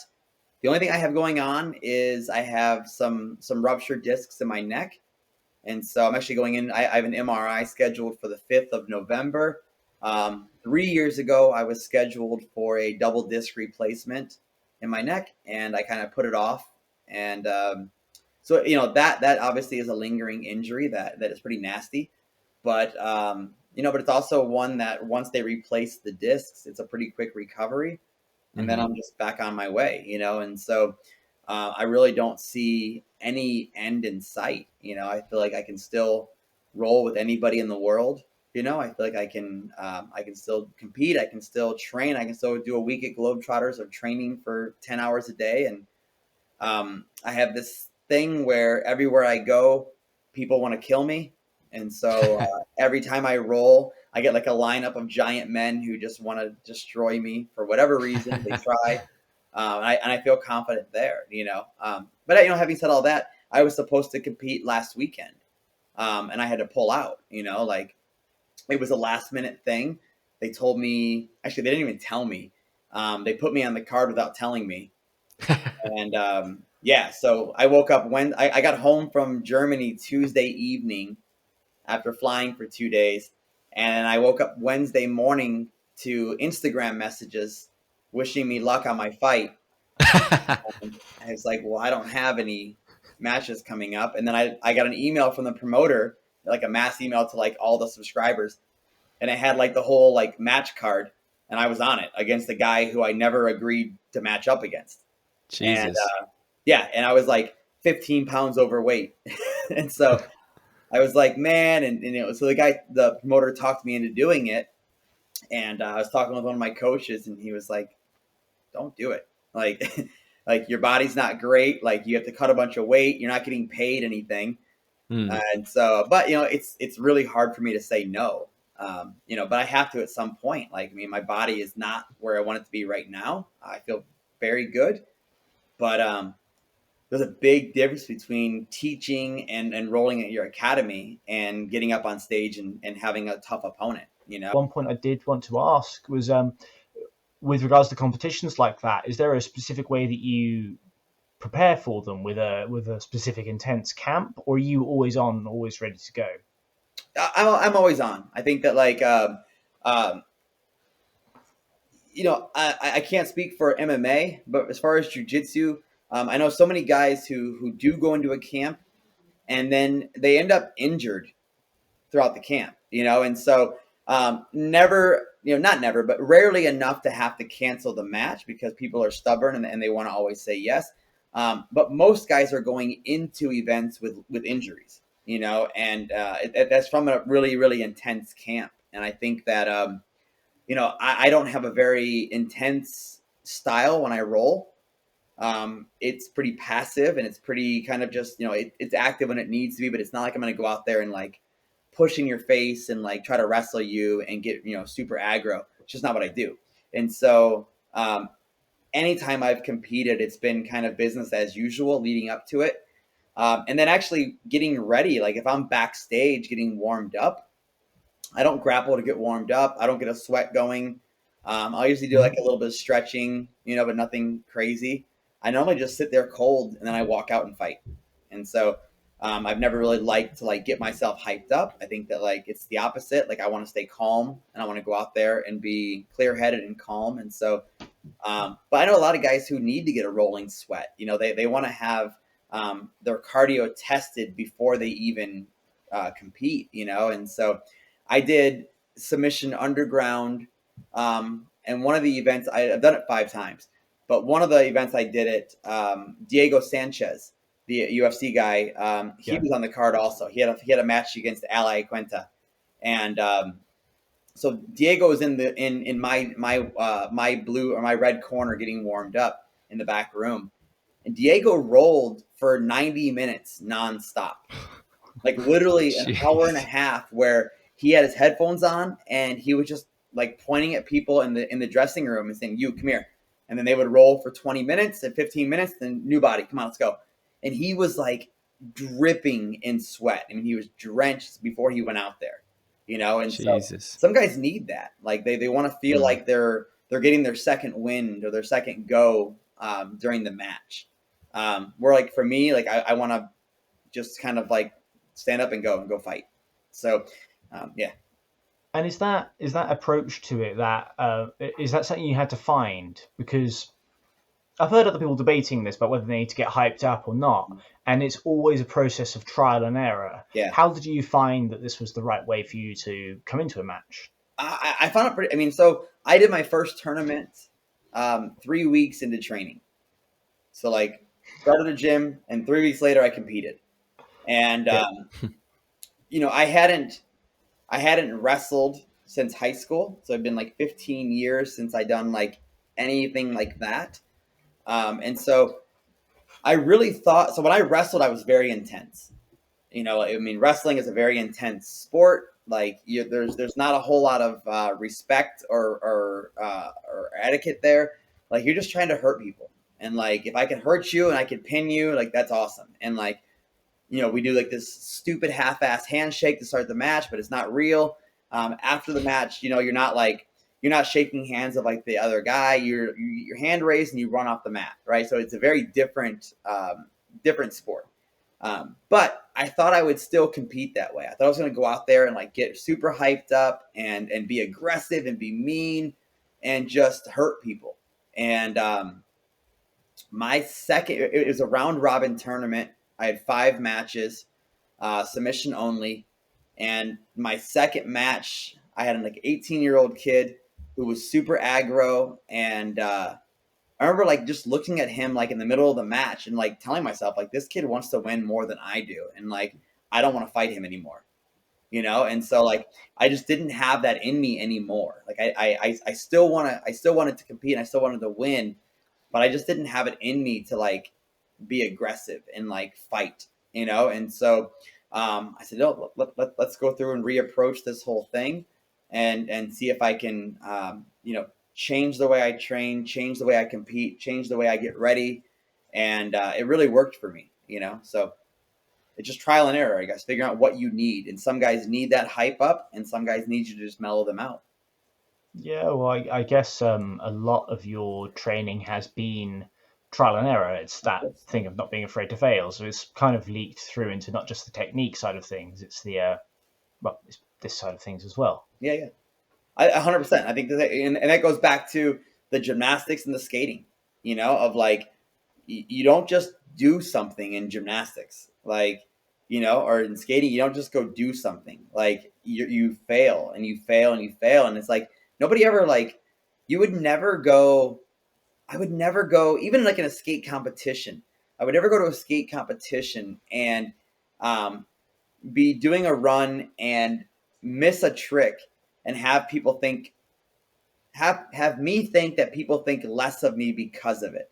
the only thing I have going on is I have some ruptured discs in my neck. And so I'm actually going in. I have an MRI scheduled for the 5th of November. 3 years ago, I was scheduled for a double disc replacement in my neck, and I kind of put it off. And so that obviously is a lingering injury that is pretty nasty. But but it's also one that once they replace the discs, it's a pretty quick recovery, and then I'm just back on my way. And so I really don't see any end in sight. I feel like I can still roll with anybody in the world. I feel like I can still compete. I can still train. I can still do a week at Globetrotters of training for 10 hours a day. And I have this thing where everywhere I go, people want to kill me. And so every time I roll, I get like a lineup of giant men who just want to destroy me for whatever reason. They try. And I feel confident there, But having said all that, I was supposed to compete last weekend, and I had to pull out. Like, it was a last minute thing. They told me, actually, they didn't even tell me. They put me on the card without telling me, and yeah. So I woke up when I got home from Germany Tuesday evening after flying for 2 days, and I woke up Wednesday morning to Instagram messages wishing me luck on my fight. I was like, well, I don't have any matches coming up. And then I got an email from the promoter, like a mass email to like all the subscribers. And it had like the whole like match card. And I was on it against the guy who I never agreed to match up against. And Jesus. yeah, and I was like 15 pounds overweight. And so I was like, man, so the promoter talked me into doing it. And I was talking with one of my coaches, and he was like, don't do it. Like, like your body's not great. Like, you have to cut a bunch of weight. You're not getting paid anything. And so, but it's really hard for me to say no. But I have to at some point. Like, I mean, my body is not where I want it to be right now. I feel very good, but there's a big difference between teaching and rolling at your academy and getting up on stage and having a tough opponent. One point I did want to ask was, with regards to competitions like that, is there a specific way that you prepare for them with a specific intense camp, or are you always on, always ready to go? I'm always on. I think that like I can't speak for MMA, but as far as jiu-jitsu, I know so many guys who do go into a camp and then they end up injured throughout the camp, and so never, not never, but rarely enough to have to cancel the match because people are stubborn and they want to always say yes. But most guys are going into events with injuries, and that's from a really, really intense camp. And I think that, I don't have a very intense style when I roll. It's pretty passive and it's pretty kind of just, it's active when it needs to be, but it's not like I'm going to go out there and like push in your face and like try to wrestle you and get, super aggro. It's just not what I do. And so, anytime I've competed, it's been kind of business as usual leading up to it. And then actually getting ready, like if I'm backstage getting warmed up, I don't grapple to get warmed up. I don't get a sweat going. I'll usually do like a little bit of stretching, but nothing crazy. I normally just sit there cold and then I walk out and fight. And so I've never really liked to like get myself hyped up. I think that like it's the opposite. Like I want to stay calm and I want to go out there and be clear headed and calm. And so, but I know a lot of guys who need to get a rolling sweat. They want to have their cardio tested before they even compete, And so I did submission underground. And one of the events, I've done it 5 times, but one of the events I did it, Diego Sanchez, the UFC guy, he was on the card also. He had a match against Ali Cuenta. And so Diego was in my blue or my red corner getting warmed up in the back room. And Diego rolled for 90 minutes nonstop. Like literally an hour and a half where he had his headphones on and he was just like pointing at people in the dressing room and saying, "You come here." And then they would roll for 20 minutes and 15 minutes, then new body, come on, let's go. And he was like dripping in sweat. I mean, he was drenched before he went out there, and Jesus. So some guys need that. Like they want to feel like they're getting their second wind or their second go during the match. Where like for me, like I want to just kind of like stand up and go fight. So, yeah. And is that approach to it is that something you had to find? Because I've heard other people debating this about whether they need to get hyped up or not, and it's always a process of trial and error. Yeah. How did you find that this was the right way for you to come into a match? I found it pretty. I mean, so I did my first tournament 3 weeks into training. So like started a gym, and 3 weeks later I competed. And I hadn't wrestled since high school, so it'd been like 15 years since I'd done like anything like that. And so I really thought, so when I wrestled, I was very intense. I mean, wrestling is a very intense sport. Like there's not a whole lot of respect or etiquette there. Like you're just trying to hurt people. And like, if I can hurt you and I can pin you, like that's awesome. And like, we do like this stupid half-ass handshake to start the match, but it's not real. After the match, you're not shaking hands of like the other guy. Your hand raised and you run off the mat, right? So it's a very different sport. But I thought I would still compete that way. I thought I was going to go out there and like get super hyped up and be aggressive and be mean and just hurt people. And my second, it was a round robin tournament. I had 5 matches, submission only. And my second match, I had like an 18-year-old kid who was super aggro. And I remember like just looking at him like in the middle of the match and like telling myself like, this kid wants to win more than I do. And like, I don't want to fight him anymore, And so like, I just didn't have that in me anymore. Like I still wanted to compete and I still wanted to win, but I just didn't have it in me to like be aggressive and like fight, And so I said, no, let's go through and reapproach this whole thing and see if I can, change the way I train, change the way I compete, change the way I get ready. And it really worked for me, So it's just trial and error, I guess, figuring out what you need. And some guys need that hype up and some guys need you to just mellow them out. Yeah, well, I guess a lot of your training has been trial and error. It's that thing of not being afraid to fail. So it's kind of leaked through into not just the technique side of things. It's it's this side of things as well. Yeah. 100%. I think and that goes back to the gymnastics and the skating, of like, you don't just do something in gymnastics, like, or in skating, you don't just go do something. Like you fail and you fail and you fail. And it's like, nobody ever like, I would never go, even like in a skate competition, I would never go to a skate competition and be doing a run and miss a trick and have people think, have me think that people think less of me because of it.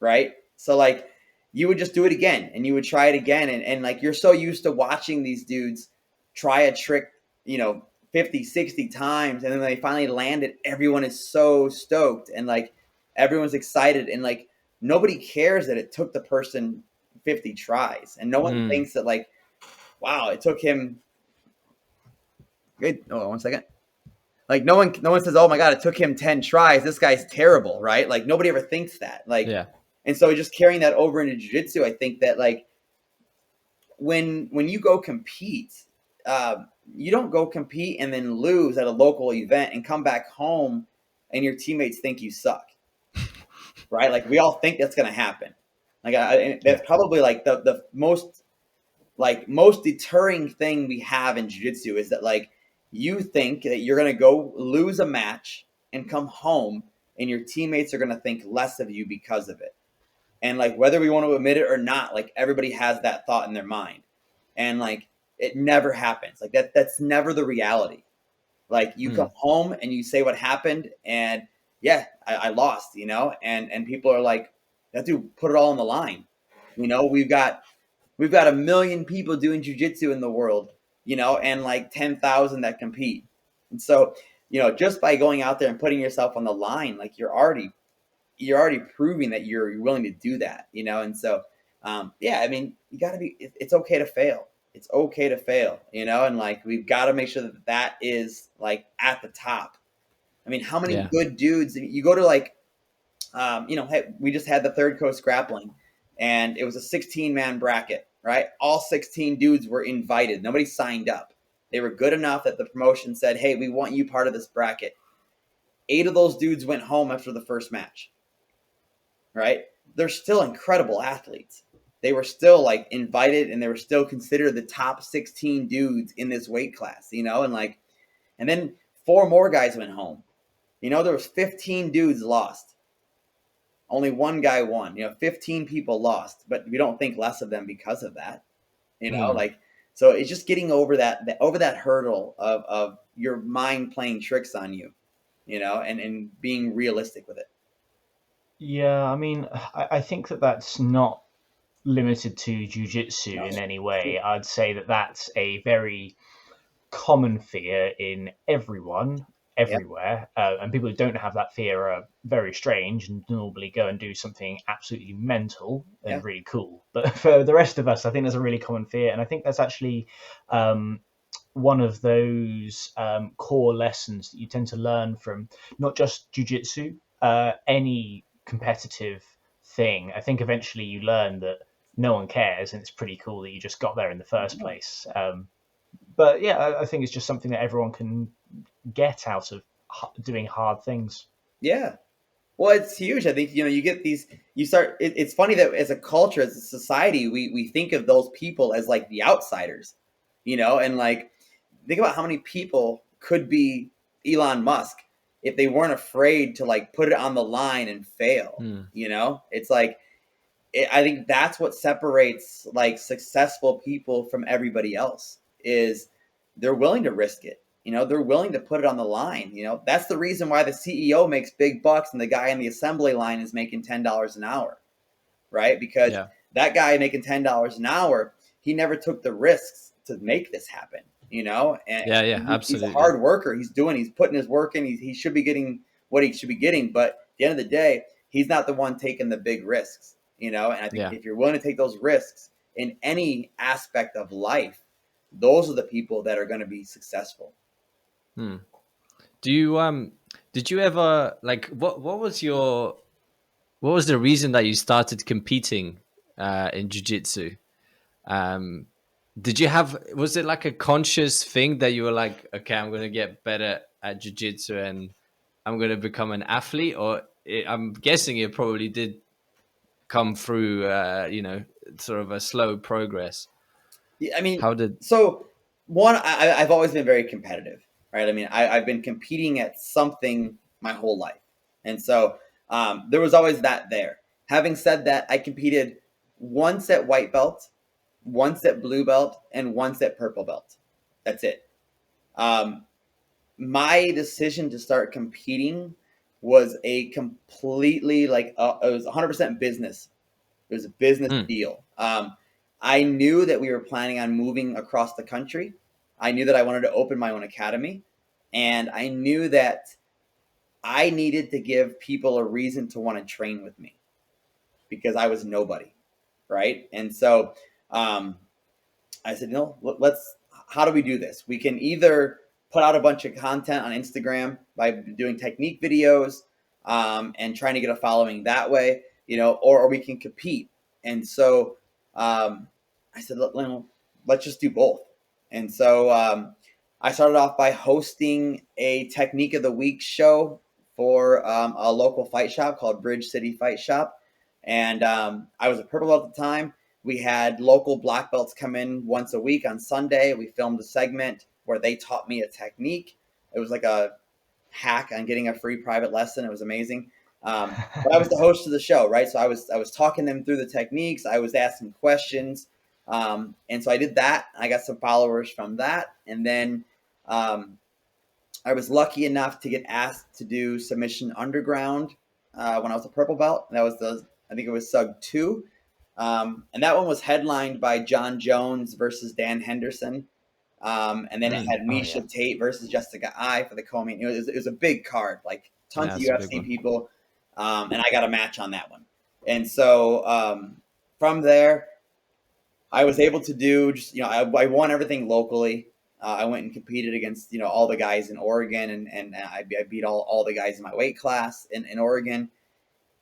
Right. So like you would just do it again and you would try it again. And like, you're so used to watching these dudes try a trick, 50, 60 times. And then they finally land it. Everyone is so stoked and like, everyone's excited. And like, nobody cares that it took the person 50 tries. And no one thinks that like, wow, it took him. Good. Oh, 1 second. Like no one says, oh my God, it took him 10 tries. This guy's terrible. Right. Like nobody ever thinks that. Like, yeah. And so just carrying that over into jiu-jitsu, I think that like when you go compete, you don't go compete and then lose at a local event and come back home and your teammates think you suck. Right. Like we all think that's going to happen. Like that's probably like the most like most deterring thing we have in jiu-jitsu is that like you think that you're going to go lose a match and come home and your teammates are going to think less of you because of it. And like whether we want to admit it or not, like everybody has that thought in their mind. And like it never happens. Like that's never the reality. Like you come home and you say what happened and yeah, I lost, you know, and people are like, that dude put it all on the line. You know, we've got 1 million people doing jiu-jitsu in the world, you know, and like 10,000 that compete. And so, you know, just by going out there and putting yourself on the line, like you're already proving that you're willing to do that, you know? And so, yeah, I mean, you gotta be, it's okay to fail. It's okay to fail, you know? And like, we've got to make sure that that is like at the top. I mean, how many good dudes, you go to like, you know, hey, we just had the Third Coast Grappling and it was a 16-man bracket, right? All 16 dudes were invited. Nobody signed up. They were good enough that the promotion said, hey, we want you part of this bracket. 8 of those dudes went home after the first match, right? They're still incredible athletes. They were still like invited and they were still considered the top 16 dudes in this weight class, you know? And like, and then 4 more guys went home. You know, there was 15 dudes lost. Only 1 guy won. You know, 15 people lost, but we don't think less of them because of that. You know, like, so it's just getting over that hurdle of your mind playing tricks on you, you know, and being realistic with it. Yeah, I mean, I think that that's not limited to jiu-jitsu in any way. I'd say that that's a very common fear in everyone, everywhere. And people who don't have that fear are very strange and normally go and do something absolutely mental and really cool. But for the rest of us, I think there's a really common fear. And I think that's actually one of those core lessons that you tend to learn from not just jiu-jitsu, any competitive thing. I think eventually you learn that no one cares and it's pretty cool that you just got there in the first place. But yeah, I think it's just something that everyone can get out of doing hard things. Yeah. Well, it's huge. I think, you know, you get these, you start, it's funny that as a culture, as a society, we think of those people as like the outsiders, you know, and like, think about how many people could be Elon Musk if they weren't afraid to like put it on the line and fail, you know? It's like, I think that's what separates like successful people from everybody else is they're willing to risk it. You know, they're willing to put it on the line. You know, that's the reason why the CEO makes big bucks and the guy in the assembly line is making $10 an hour, right? Because that guy making $10 an hour, he never took the risks to make this happen, you know? And absolutely. He's a hard worker. He's putting his work in. He should be getting what he should be getting. But at the end of the day, he's not the one taking the big risks, you know? And I think if you're willing to take those risks in any aspect of life, those are the people that are going to be successful. Do you did you ever like what was the reason that you started competing in jiu-jitsu? Was it like a conscious thing that you were like, okay, I'm going to get better at jiu-jitsu and I'm going to become an athlete? Or I'm guessing it probably did come through, you know, sort of a slow progress. Yeah, I mean, I've always been very competitive, right? I mean, I've been competing at something my whole life. And so there was always that there. Having said that, I competed once at white belt, once at blue belt, and once at purple belt. That's it. My decision to start competing was a completely it was 100% business. It was a business deal. I knew that we were planning on moving across the country. I knew that I wanted to open my own academy. And I knew that I needed to give people a reason to want to train with me because I was nobody, right? And so I said, no, how do we do this? We can either put out a bunch of content on Instagram by doing technique videos and trying to get a following that way, you know, or we can compete. And so I said, let's just do both. And so I started off by hosting a Technique of the Week show for a local fight shop called Bridge City Fight Shop. And I was a purple belt at the time. we had local black belts come in once a week on Sunday. We filmed a segment where they taught me a technique. It was like a hack on getting a free private lesson. It was amazing. But I was the host of the show, right? So I was talking them through the techniques. I was asking questions. And so I did that. I got some followers from that. And then I was lucky enough to get asked to do Submission Underground when I was a purple belt. That was I think it was Sug 2. And that one was headlined by John Jones versus Dan Henderson. And then it had Misha Tate versus Jessica I for the co-main. It was a big card, like tons of UFC people. And I got a match on that one. And so from there, I was able to do just, I won everything locally. I went and competed against, all the guys in Oregon, and I beat all the guys in my weight class in Oregon.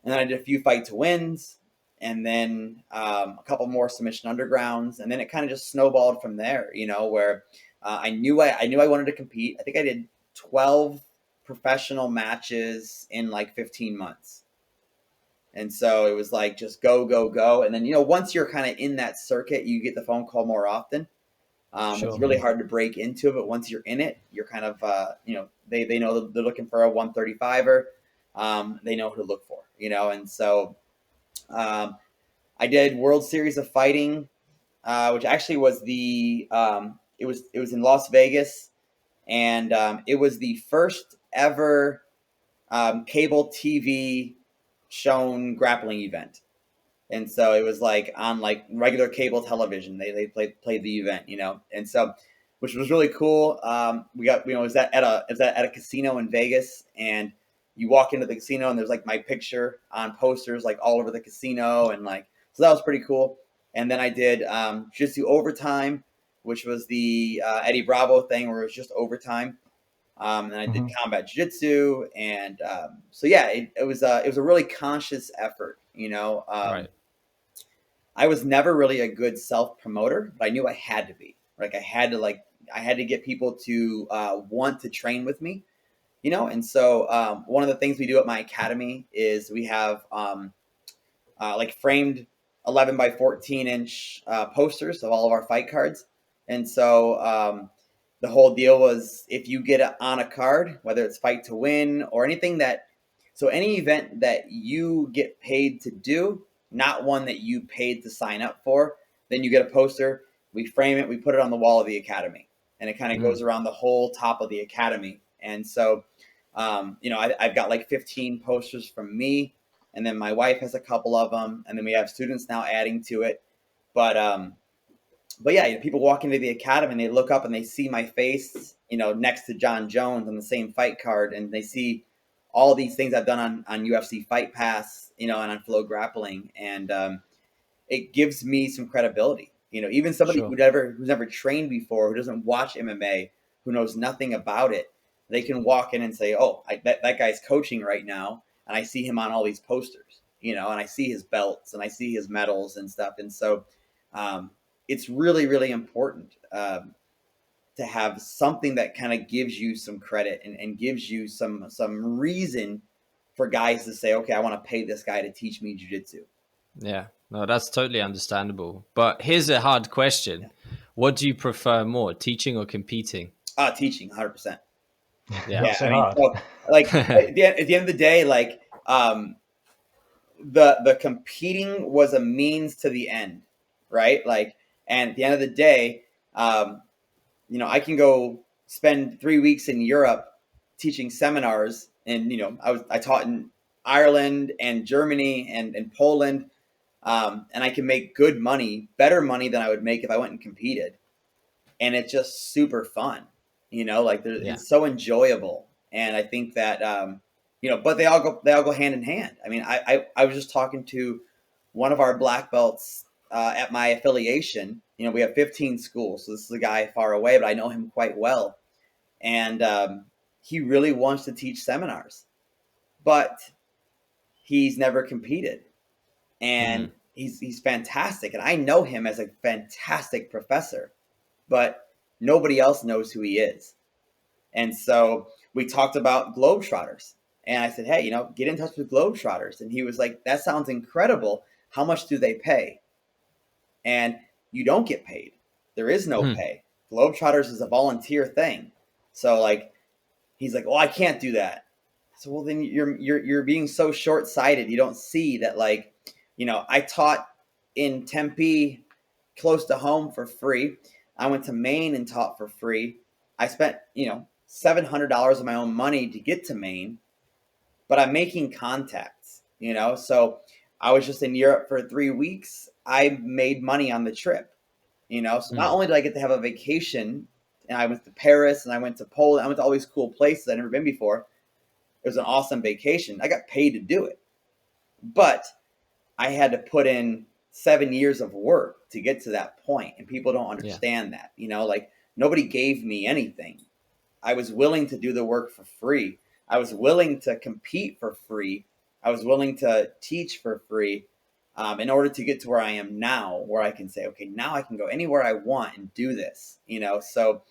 And then I did a few fight to wins, and then a couple more submission undergrounds. And then it kind of just snowballed from there, where I knew I wanted to compete. I think I did 12 professional matches in like 15 months. And so it was like, just go, go, go. And then, once you're kind of in that circuit, you get the phone call more often. Sure. It's really hard to break into it, but once you're in it, you're kind of, they know they're looking for a 135er. They know who to look for, and so I did World Series of Fighting, which actually was it was in Las Vegas, and it was the first ever cable TV shown grappling event. And so it was like on like regular cable television. They played the event, and so, which was really cool. We got, it was at a casino in Vegas, and you walk into the casino and there's like my picture on posters like all over the casino, and like, so that was pretty cool. And then I did Jiu-Jitsu Overtime, which was the Eddie Bravo thing where it was just overtime. And I did combat jiu-jitsu, and so yeah, it was a really conscious effort, Right. I was never really a good self-promoter, but I knew I had to be. Like I had to get people to want to train with me, And so one of the things we do at my academy is we have like framed 11 by 14 inch posters of all of our fight cards, and so the whole deal was, if you get on a card, whether it's fight to win or anything so any event that you get paid to do, not one that you paid to sign up for, then you get a poster. We frame it, we put it on the wall of the academy, and it kind of goes around the whole top of the academy. And so, I've got like 15 posters from me, and then my wife has a couple of them, and then we have students now adding to it. But yeah, people walk into the academy and they look up and they see my face, next to John Jones on the same fight card, and they see all these things I've done on UFC Fight Pass, and on Flow Grappling, and it gives me some credibility. Even somebody who's never trained before, who doesn't watch MMA, who knows nothing about it, they can walk in and say, "Oh, that guy's coaching right now, and I see him on all these posters, and I see his belts and I see his medals and stuff." And so it's really, really important to have something that kind of gives you some credit and gives you some reason for guys to say, okay, I want to pay this guy to teach me jiu-jitsu. Yeah, no, that's totally understandable. But here's a hard question. Yeah. What do you prefer more, teaching or competing? Teaching, 100%. Yeah. So like at the end of the day, like the competing was a means to the end, right? Like, and at the end of the day, I can go spend 3 weeks in Europe teaching seminars, and I taught in Ireland and Germany and Poland, and I can make good money, better money than I would make if I went and competed, and it's just super fun, it's so enjoyable, and I think that but they all go hand in hand. I mean, I was just talking to one of our black belts at my affiliation. We have 15 schools, so this is a guy far away, but I know him quite well. And he really wants to teach seminars, but he's never competed. And he's fantastic. And I know him as a fantastic professor, but nobody else knows who he is. And so we talked about Globetrotters. And I said, hey, get in touch with Globetrotters. And he was like, that sounds incredible. How much do they pay? and you don't get paid. There is no Hmm. pay. Globetrotters is a volunteer thing. So like, he's like, oh, I can't do that. So well, then you're being so short-sighted. You don't see that, like, I taught in Tempe, close to home, for free. I went to Maine and taught for free. I spent $700 of my own money to get to Maine, but I'm making contacts. So I was just in Europe for 3 weeks. I made money on the trip. So not only did I get to have a vacation, and I went to Paris and I went to Poland, I went to all these cool places I'd never been before. It was an awesome vacation. I got paid to do it, but I had to put in 7 years of work to get to that point, and people don't understand that. Like, nobody gave me anything. I was willing to do the work for free. I was willing to compete for free. I was willing to teach for free, in order to get to where I am now, where I can say, okay, now I can go anywhere I want and do this. So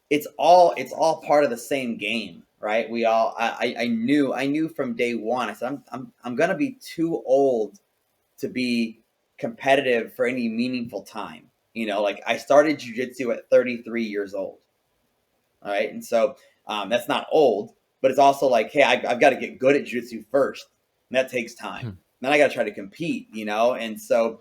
it's all part of the same game, right? I knew from day one. I said, I'm gonna be too old to be competitive for any meaningful time. Like, I started jiu-jitsu at 33 years old. All right. And so that's not old, but it's also like, hey, I've got to get good at jiu-jitsu first. And that takes time. Then I got to try to compete, And so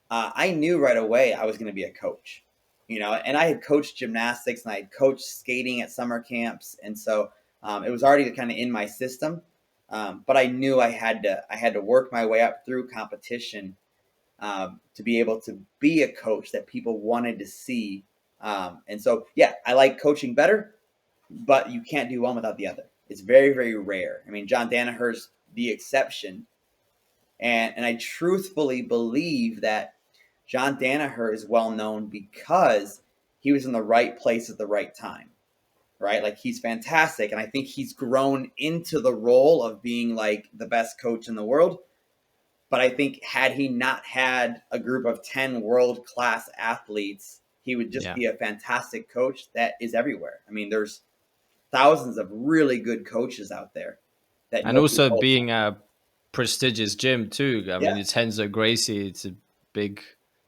I knew right away I was going to be a coach, and I had coached gymnastics and I had coached skating at summer camps. And so it was already kind of in my system. But I knew I had to work my way up through competition to be able to be a coach that people wanted to see. And so, yeah, I like coaching better, but you can't do one without the other. It's very, very rare. I mean, John Danaher's the exception. And I truthfully believe that John Danaher is well known because he was in the right place at the right time, right? Like, he's fantastic. And I think he's grown into the role of being like the best coach in the world. But I think had he not had a group of 10 world-class athletes, he would just be a fantastic coach that is everywhere. I mean, there's thousands of really good coaches out there. And also being a prestigious gym too. I mean, it's Henzo Gracie. It's a big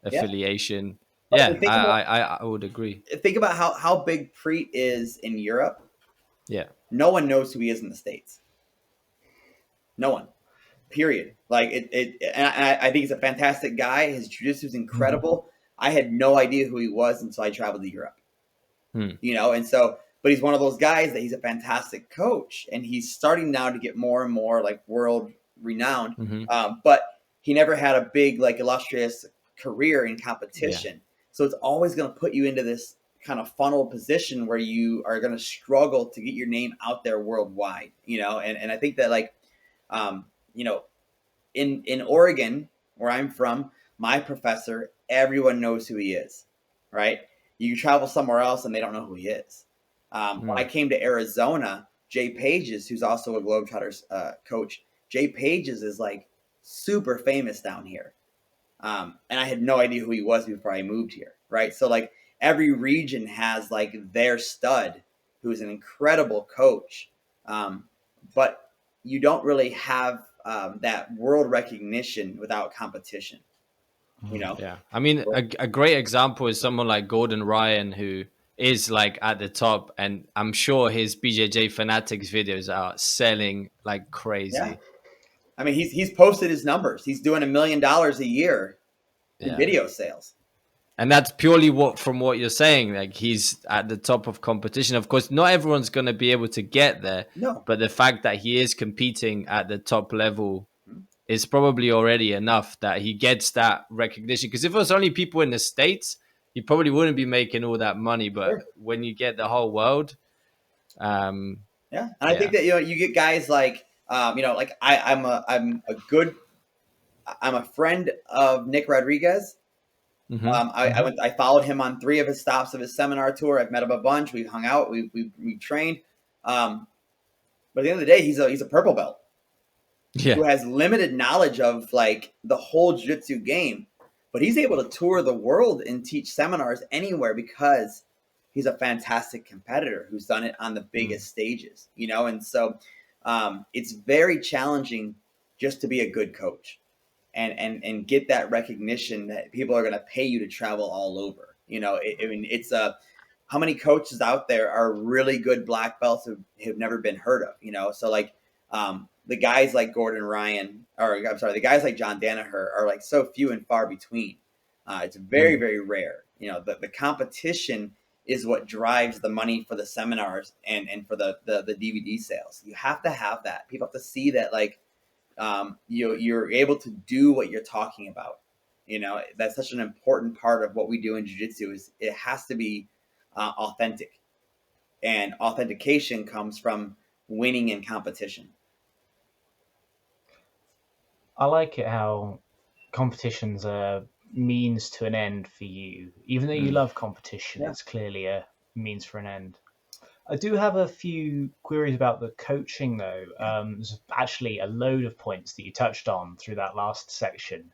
affiliation. Yeah, I would agree. Think about how big Preet is in Europe. Yeah. No one knows who he is in the States. No one. Period. Like, and I think he's a fantastic guy. His jiu-jitsu is incredible. I had no idea who he was until I traveled to Europe. And so, but he's one of those guys that he's a fantastic coach, and he's starting now to get more and more like world renowned. But he never had a big, like, illustrious career in competition. So it's always going to put you into this kind of funnel position where you are going to struggle to get your name out there worldwide, and I think that, like, in Oregon, where I'm from, my professor, everyone knows who he is, right? You travel somewhere else and they don't know who he is. When I came to Arizona, Jay Pages, who's also a Globetrotters coach, Jay Pages is like super famous down here. And I had no idea who he was before I moved here, right? So, like, every region has like their stud who is an incredible coach. But you don't really have that world recognition without competition, Yeah. I mean, a great example is someone like Gordon Ryan, who is like at the top, and I'm sure his BJJ Fanatics videos are selling like crazy. Yeah. I mean, he's posted his numbers. He's doing $1 million a year in video sales. And that's purely from what you're saying. Like, he's at the top of competition. Of course, not everyone's going to be able to get there. No. But the fact that he is competing at the top level is probably already enough that he gets that recognition. Because if it was only people in the States, he probably wouldn't be making all that money. But when you get the whole world, and I think that you get guys like like I'm a friend of Nick Rodriguez. I followed him on 3 of his stops of his seminar tour. I've met him a bunch. We hung out. We trained. But at the end of the day, he's a purple belt who has limited knowledge of like the whole jiu-jitsu game. But he's able to tour the world and teach seminars anywhere because he's a fantastic competitor who's done it on the biggest stages. And so it's very challenging just to be a good coach. and get that recognition that people are going to pay you to travel all over. I mean, it's how many coaches out there are really good black belts who have never been heard of, So like the guys like Gordon Ryan, or I'm sorry, the guys like John Danaher are like so few and far between. It's very, very rare. The competition is what drives the money for the seminars and for the DVD sales. You have to have that. People have to see that, like, you're able to do what you're talking about. That's such an important part of what we do in jiu-jitsu, is it has to be authentic, and authentication comes from winning in competition. I like it how competition's a means to an end for you. Even though you love competition, Yeah. it's clearly a means for an end. I do have a few queries about the coaching, though. There's actually a load of points that you touched on through that last section.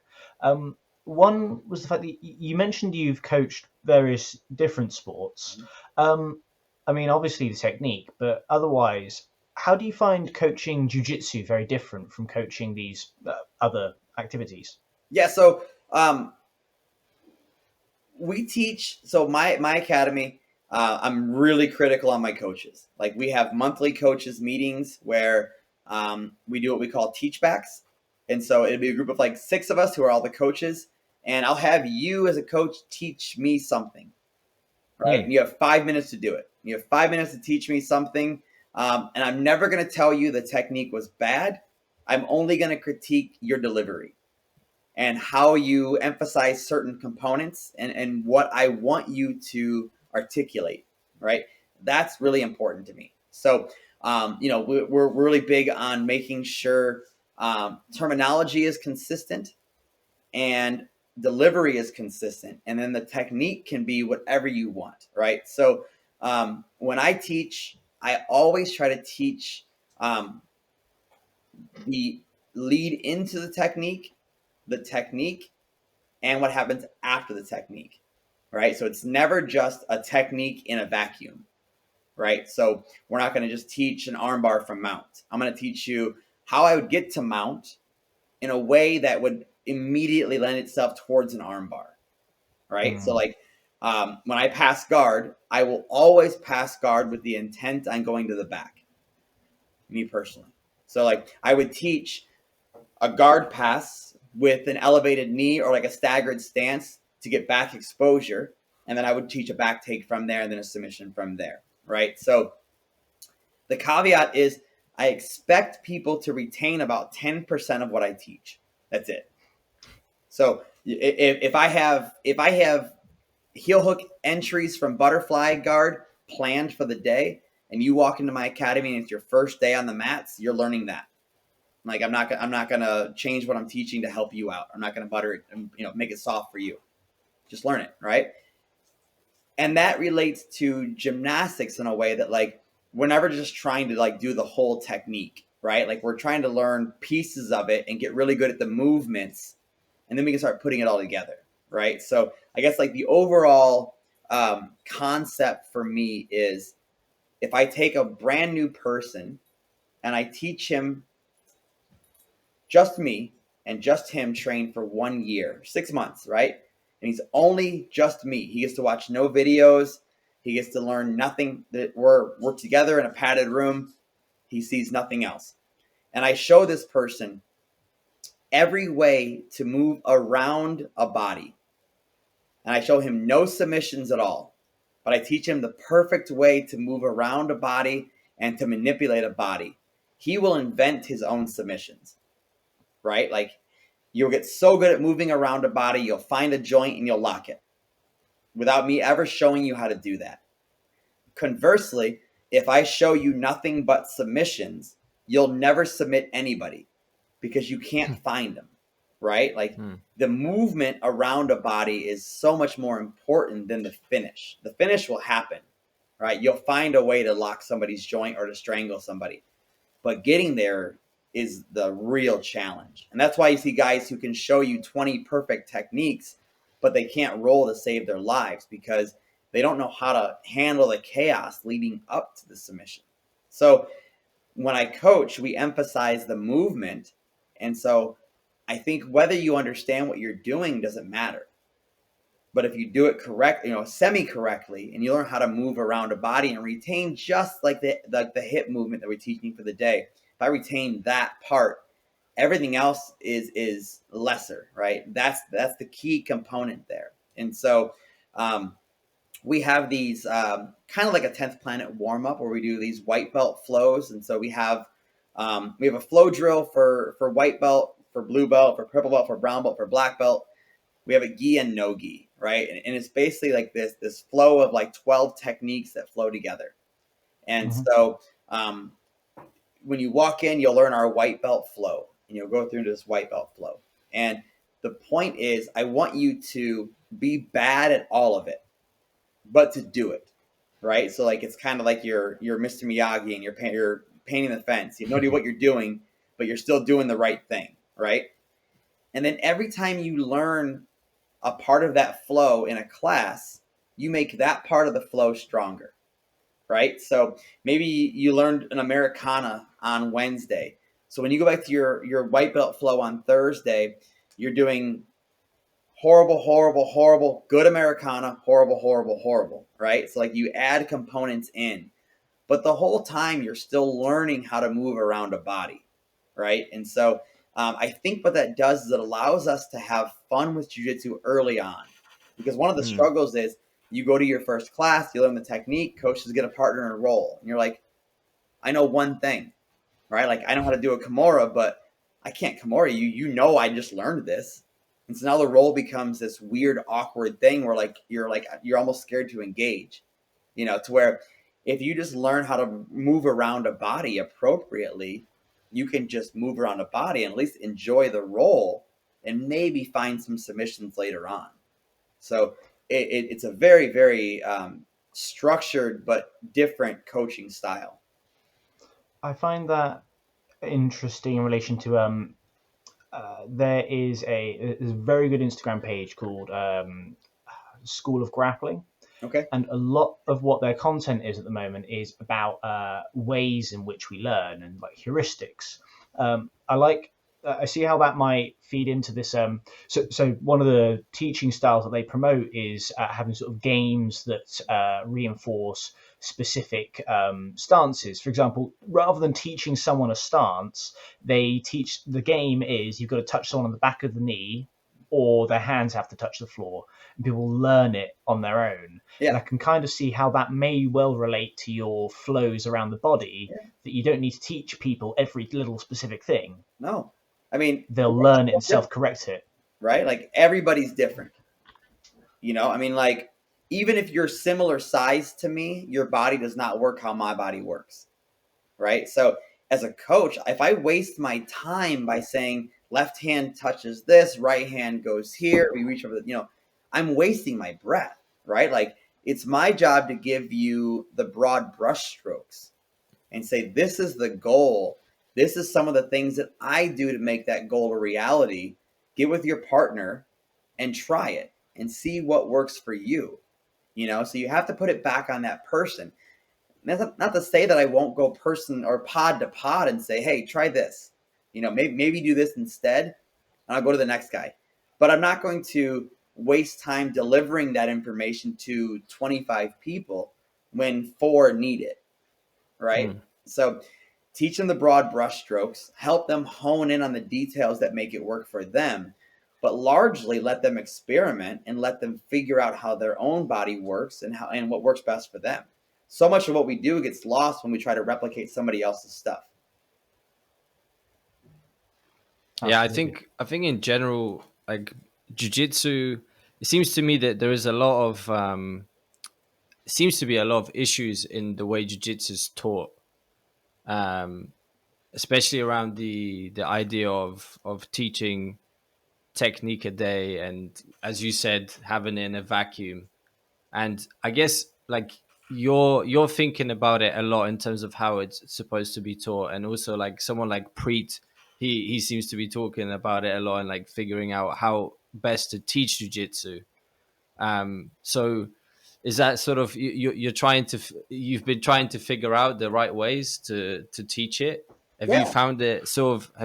One was the fact that you mentioned you've coached various different sports. I mean, obviously the technique, but otherwise, how do you find coaching jiu-jitsu very different from coaching these other activities? Yeah, so we teach. So my academy, I'm really critical on my coaches. Like, we have monthly coaches meetings where we do what we call teachbacks, and so it'll be a group of like 6 of us who are all the coaches, and I'll have you as a coach teach me something, right? And you have 5 minutes to do it. You have 5 minutes to teach me something, and I'm never going to tell you the technique was bad. I'm only going to critique your delivery and how you emphasize certain components and what I want you to articulate, right? That's really important to me. So, we're really big on making sure terminology is consistent and delivery is consistent. And then the technique can be whatever you want, right? So when I teach, I always try to teach the lead into the technique, and what happens after the technique, right? So it's never just a technique in a vacuum, right? So we're not going to just teach an armbar from mount. I'm going to teach you how I would get to mount in a way that would immediately lend itself towards an armbar, right? So like when I pass guard, I will always pass guard with the intent on going to the back, me personally. So like I would teach a guard pass with an elevated knee or like a staggered stance to get back exposure. And then I would teach a back take from there and then a submission from there, right? So the caveat is I expect people to retain about 10% of what I teach. That's it. So if I have heel hook entries from butterfly guard planned for the day, and you walk into my academy and it's your first day on the mats, you're learning that. Like, I'm not gonna change what I'm teaching to help you out. I'm not gonna butter it and make it soft for you. Just learn it, right? And that relates to gymnastics in a way that, like, we're never just trying to like do the whole technique, right? Like, we're trying to learn pieces of it and get really good at the movements, and then we can start putting it all together, right? So I guess like the overall concept for me is, if I take a brand new person and I teach him just me and just him train for 1 year, 6 months, right? And he's only just me. He gets to watch no videos. He gets to learn nothing. That we're together in a padded room. He sees nothing else. And I show this person every way to move around a body. And I show him no submissions at all. But I teach him the perfect way to move around a body and to manipulate a body. He will invent his own submissions, right? Like, you'll get so good at moving around a body, you'll find a joint and you'll lock it without me ever showing you how to do that. Conversely, if I show you nothing but submissions, you'll never submit anybody because you can't find them, right? Like, the movement around a body is so much more important than the finish. The finish will happen, right? You'll find a way to lock somebody's joint or to strangle somebody. But getting there is the real challenge. And that's why you see guys who can show you 20 perfect techniques, but they can't roll to save their lives because they don't know how to handle the chaos leading up to the submission. So when I coach, we emphasize the movement. And so I think whether you understand what you're doing doesn't matter. But if you do it correct, semi-correctly, and you learn how to move around a body and retain just like the hip movement that we're teaching for the day, if I retain that part, everything else is lesser, right? That's the key component there. And so we have these kind of like a 10th planet warm up where we do these white belt flows. And so we have a flow drill for white belt, for blue belt, for purple belt, for brown belt, for black belt. We have a gi and no gi, right? And it's basically like this flow of like 12 techniques that flow together. And so when you walk in, you'll learn our white belt flow, and you'll go through this white belt flow. And the point is, I want you to be bad at all of it, but to do it, right? So like it's kind of like you're Mr. Miyagi and you're painting the fence. You have no idea what you're doing, but you're still doing the right thing, right? And then every time you learn a part of that flow in a class, you make that part of the flow stronger, right? So maybe you learned an Americana on Wednesday. So when you go back to your white belt flow on Thursday, you're doing horrible, horrible, horrible, good Americana, horrible, horrible, horrible, right? So like you add components in, but the whole time you're still learning how to move around a body, right? And so I think what that does is it allows us to have fun with jiu-jitsu early on, because one of the struggles is you go to your first class, you learn the technique, coaches get a partner and roll, and you're like, I know one thing, right? Like I know how to do a Kimura, but I can't Kimura you. You know, I just learned this. And so now the role becomes this weird, awkward thing where you're almost scared to engage, to where if you just learn how to move around a body appropriately, you can just move around a body and at least enjoy the role and maybe find some submissions later on. So it's a very, very structured but different coaching style. I find that interesting in relation to there is a very good Instagram page called School of Grappling. Okay. And a lot of what their content is at the moment is about ways in which we learn and like heuristics. I see how that might feed into this. So one of the teaching styles that they promote is having sort of games that reinforce specific stances. For example, rather than teaching someone a stance, they teach the game is you've got to touch someone on the back of the knee, or their hands have to touch the floor, and people learn it on their own. Yeah. And I can kind of see how that may well relate to your flows around the body, that you don't need to teach people every little specific thing. No. I mean, they'll learn it and self-correct it. Right? Like everybody's different. I mean, like even if you're similar size to me, your body does not work how my body works. Right? So as a coach, if I waste my time by saying left hand touches this, right hand goes here, we reach over I'm wasting my breath, right? Like it's my job to give you the broad brush strokes and say, this is the goal. This is some of the things that I do to make that goal a reality. Get with your partner and try it and see what works for you. So you have to put it back on that person. And that's not to say that I won't go person or pod to pod and say, hey, try this. Maybe do this instead, and I'll go to the next guy. But I'm not going to waste time delivering that information to 25 people when 4 need it, right? So teach them the broad brushstrokes, help them hone in on the details that make it work for them, but largely let them experiment and let them figure out how their own body works and what works best for them. So much of what we do gets lost when we try to replicate somebody else's stuff. Yeah, I think in general, like jiu-jitsu, it seems to me that there is a lot of seems to be a lot of issues in the way jiu-jitsu is taught, especially around the idea of teaching technique a day, and as you said, having it in a vacuum. And I guess like you're thinking about it a lot in terms of how it's supposed to be taught, and also like someone like Preet, he seems to be talking about it a lot and like figuring out how best to teach jiu-jitsu. So is that sort of you've been trying to figure out the right ways to teach it, Yeah. Have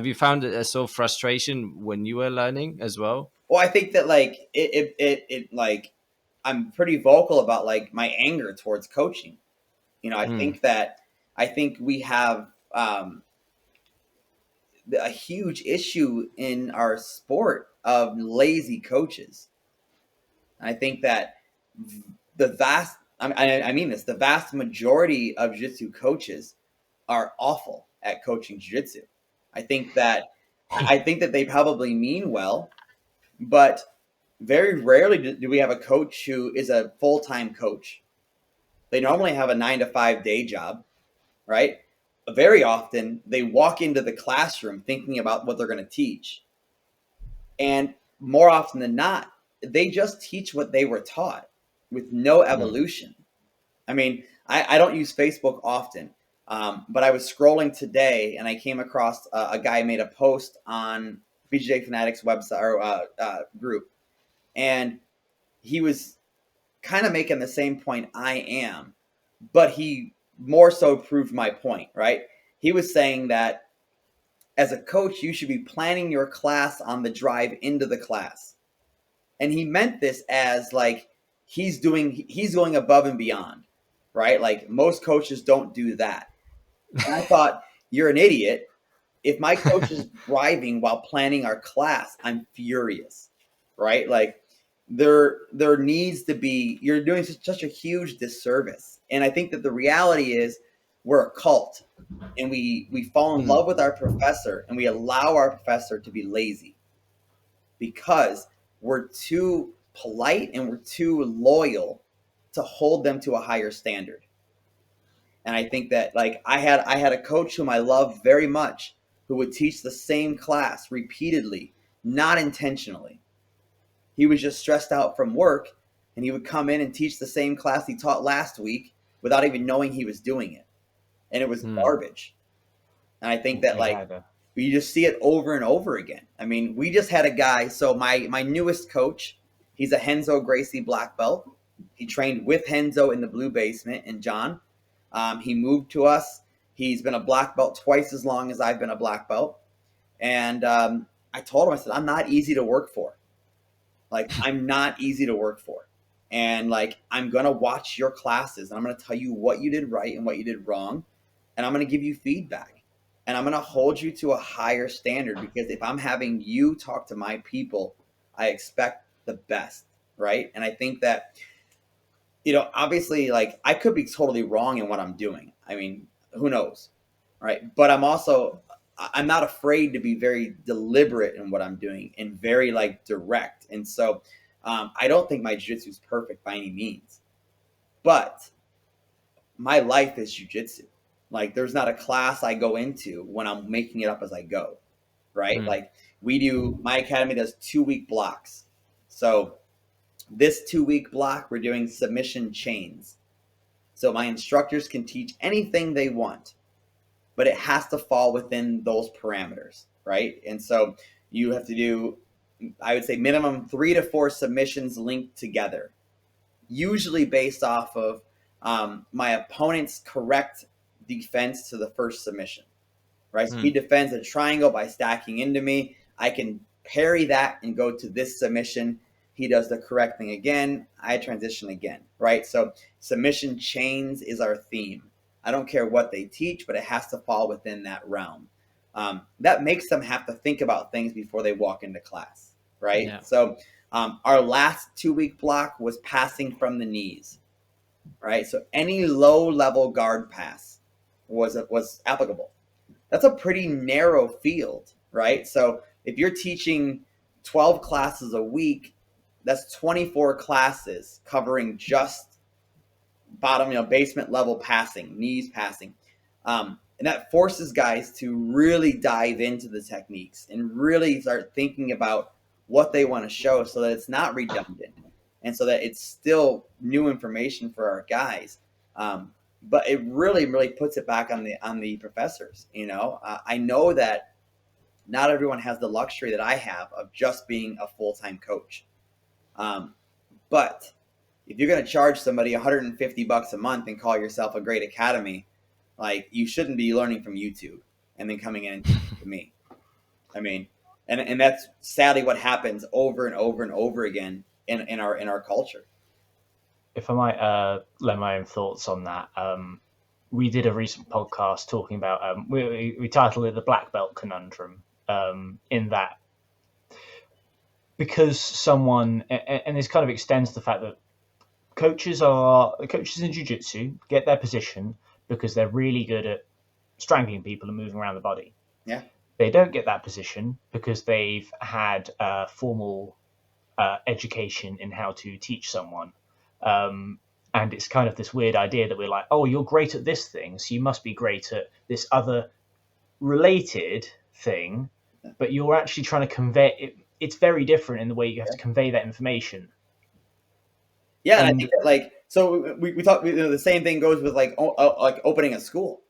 you found it a sort of frustration when you were learning as well? Well, I think that like it like I'm pretty vocal about like my anger towards coaching. Mm, I think we have a huge issue in our sport of lazy coaches. I think that the vast I mean this, the vast majority of jiu-jitsu coaches are awful at coaching jiu-jitsu. I think that I think that they probably mean well, but very rarely do we have a coach who is a full-time coach. They normally have a 9 to 5 day job, right? Very often they walk into the classroom thinking about what they're going to teach. And more often than not, they just teach what they were taught with no mm, evolution. I mean, I don't use Facebook often, but I was scrolling today and I came across a guy made a post on BJJ Fanatics website or group, and he was kind of making the same point I am, but he more so proved my point, right? He was saying that as a coach, you should be planning your class on the drive into the class. And he meant this as like he's going above and beyond, right? Like most coaches don't do that. And I thought, you're an idiot. If my coach is driving while planning our class, I'm furious, right? Like there needs to be, you're doing such a huge disservice. And I think that the reality is we're a cult, and we fall in mm, love with our professor and we allow our professor to be lazy because we're too polite and we're too loyal to hold them to a higher standard. And I think that like I had a coach whom I love very much who would teach the same class repeatedly, not intentionally. He was just stressed out from work, and he would come in and teach the same class he taught last week without even knowing he was doing it. And it was mm. garbage. And I think that like Yeah, you just see it over and over again. I mean, we just had a guy. So my newest coach, he's a Henzo Gracie black belt. He trained with Henzo in the blue basement and John. He moved to us. He's been a black belt twice as long as I've been a black belt. And I told him, I said, I'm not easy to work for. Like, I'm not easy to work for. And like, I'm going to watch your classes and I'm going to tell you what you did right and what you did wrong. And I'm going to give you feedback. And I'm going to hold you to a higher standard, because if I'm having you talk to my people, I expect the best. Right. And I think that, obviously, like, I could be totally wrong in what I'm doing. I mean, who knows? Right. But I'm not afraid to be very deliberate in what I'm doing and very like direct. And so I don't think my jiu-jitsu is perfect by any means, but my life is jiu-jitsu. Like, there's not a class I go into when I'm making it up as I go. Right. Mm. Like, my academy does 2-week blocks. So this 2-week block, we're doing submission chains. So my instructors can teach anything they want, but it has to fall within those parameters, right? And so you have to do, I would say, minimum 3 to 4 submissions linked together, usually based off of my opponent's correct defense to the first submission, right? So he defends a triangle by stacking into me. I can parry that and go to this submission. He does the correct thing again. I transition again, right? So submission chains is our theme. I don't care what they teach, but it has to fall within that realm. That makes them have to think about things before they walk into class, right? Yeah. So our last 2-week block was passing from the knees, right? So any low-level guard pass was applicable. That's a pretty narrow field, right? So if you're teaching 12 classes a week, that's 24 classes covering just bottom, basement level passing, knees passing. And that forces guys to really dive into the techniques and really start thinking about what they want to show, so that it's not redundant and so that it's still new information for our guys. But it really, really puts it back on the professors. I know that not everyone has the luxury that I have of just being a full-time coach. But if you're going to charge somebody $150 a month and call yourself a great academy, like, you shouldn't be learning from YouTube. and then coming in and teaching to me. I mean, and that's sadly what happens over and over and over again in our culture. If I might lend my own thoughts on that, we did a recent podcast talking about we titled it the black belt conundrum. In that, because someone and this kind of extends the fact that coaches in jiu-jitsu get their position because they're really good at strangling people and moving around the body. Yeah. They don't get that position because they've had formal education in how to teach someone. And it's kind of this weird idea that we're like, oh, you're great at this thing, so you must be great at this other related thing, but you're actually trying to convey it. It's very different in the way you have to convey that information. Yeah, and I think that, like, so we talk. The same thing goes with like opening a school,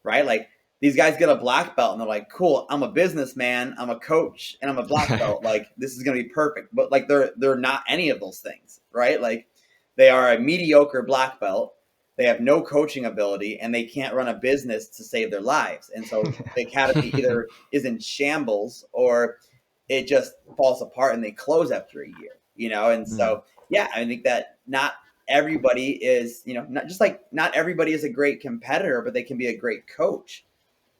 right? Like these guys get a black belt and they're like, cool, I'm a businessman, I'm a coach, and I'm a black belt. Like this is gonna be perfect. But like they're not any of those things, right? Like they are a mediocre black belt. They have no coaching ability and they can't run a business to save their lives. And so the academy either is in shambles or it just falls apart and they close after a year, And so, yeah, I think that not everybody is, not everybody is a great competitor, but they can be a great coach.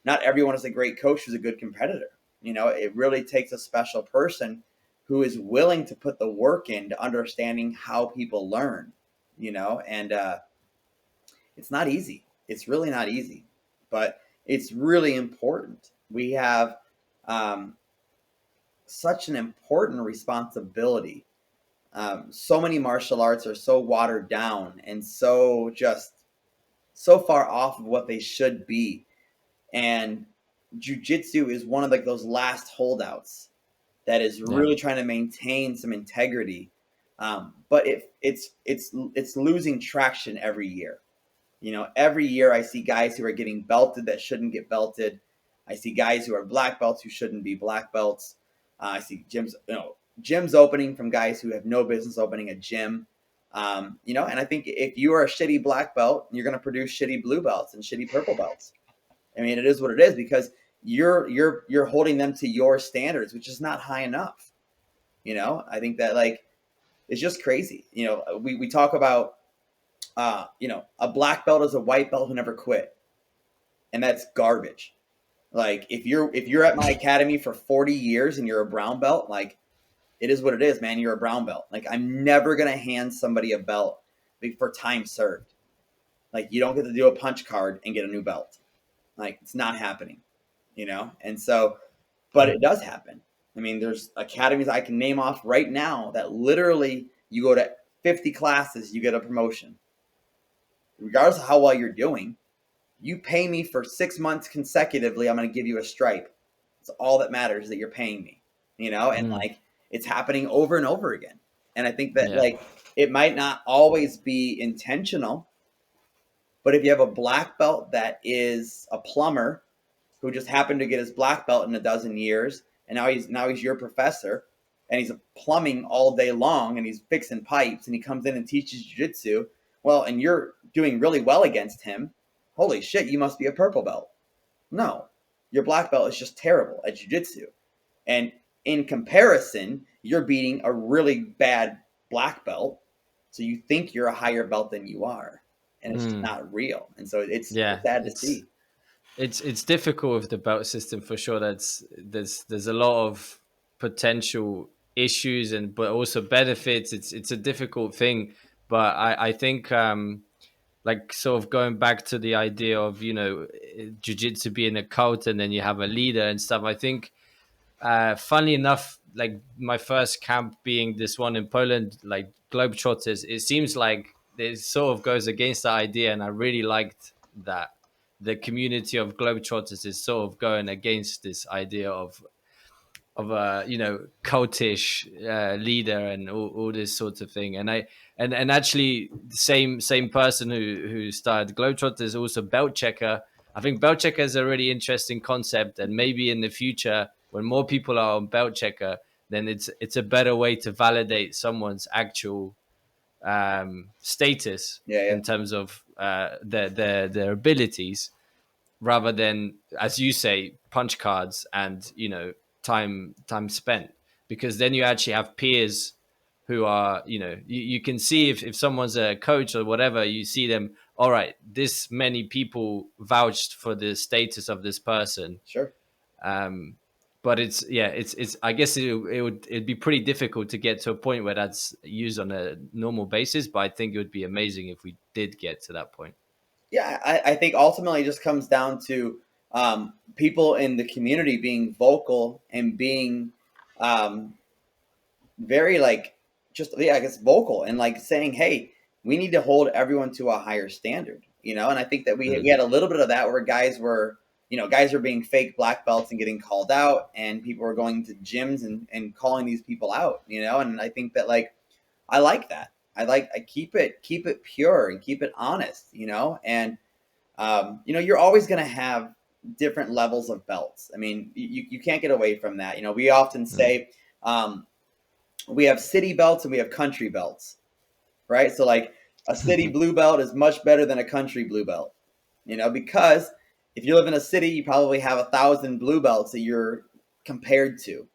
Not everyone is a great coach who's a good competitor. It really takes a special person who is willing to put the work into understanding how people learn, and it's not easy. It's really not easy, but it's really important. We have such an important responsibility. So many martial arts are so watered down and so far off of what they should be. And Jiu-Jitsu is one of like those last holdouts that is really trying to maintain some integrity. But it's losing traction every year. Every year I see guys who are getting belted that shouldn't get belted. I see guys who are black belts who shouldn't be black belts. I see gyms opening from guys who have no business opening a gym. And I think if you are a shitty black belt, you're going to produce shitty blue belts and shitty purple belts. I mean, it is what it is because you're holding them to your standards, which is not high enough. I think that like it's just crazy. We talk about a black belt is a white belt who never quit, and that's garbage. Like if you're at my academy for 40 years and you're a brown belt, like it is what it is, man. You're a brown belt. Like I'm never gonna hand somebody a belt for time served. Like you don't get to do a punch card and get a new belt. Like it's not happening, And so, but it does happen. I mean, there's academies I can name off right now that literally you go to 50 classes, you get a promotion. Regardless of how well you're doing, you pay me for 6 months consecutively, I'm going to give you a stripe. It's all that matters that you're paying me, and like it's happening over and over again. And I think that like it might not always be intentional, but if you have a black belt that is a plumber who just happened to get his black belt in a dozen years, and now he's your professor, and he's plumbing all day long, and he's fixing pipes, and he comes in and teaches jiu-jitsu, well, and you're doing really well against him, holy shit, you must be a purple belt. No, your black belt is just terrible at jiu-jitsu. And in comparison, you're beating a really bad black belt, so you think you're a higher belt than you are, and it's just not real. And so it's sad to see. It's difficult with the belt system for sure. There's a lot of potential issues but also benefits. It's a difficult thing, but I think like sort of going back to the idea of jiu-jitsu being a cult and then you have a leader and stuff. I think funnily enough, like my first camp being this one in Poland, like Globetrotters, it seems like it sort of goes against the idea, and I really liked that the community of Globetrotters is sort of going against this idea of a cultish leader and all this sort of thing. And actually the same person who started Globetrotters is also belt checker. I think belt checker is a really interesting concept, and maybe in the future when more people are on belt checker, then it's a better way to validate someone's actual status in terms of their abilities. rather than, as you say, punch cards and, you know, time spent, because then you actually have peers who are, you know, you can see if someone's a coach or whatever, you see them, all right, this many people vouched for the status of this person. Sure. But it's I guess it'd be pretty difficult to get to a point where that's used on a normal basis, but I think it would be amazing if we did get to that point. Yeah, I think ultimately it just comes down to people in the community being vocal and being very like just, yeah, I guess vocal and like saying, hey, we need to hold everyone to a higher standard, you know. And I think that we had a little bit of that where guys were being fake black belts and getting called out, and people were going to gyms and calling these people out, you know. And I think that like I like that. I keep it pure and keep it honest, you know. And you know, you're always going to have different levels of belts. I mean, you can't get away from that. You know, we often say we have city belts and we have country belts, right? So like a city blue belt is much better than a country blue belt, you know, because if you live in a city, you probably have 1,000 blue belts that you're compared to,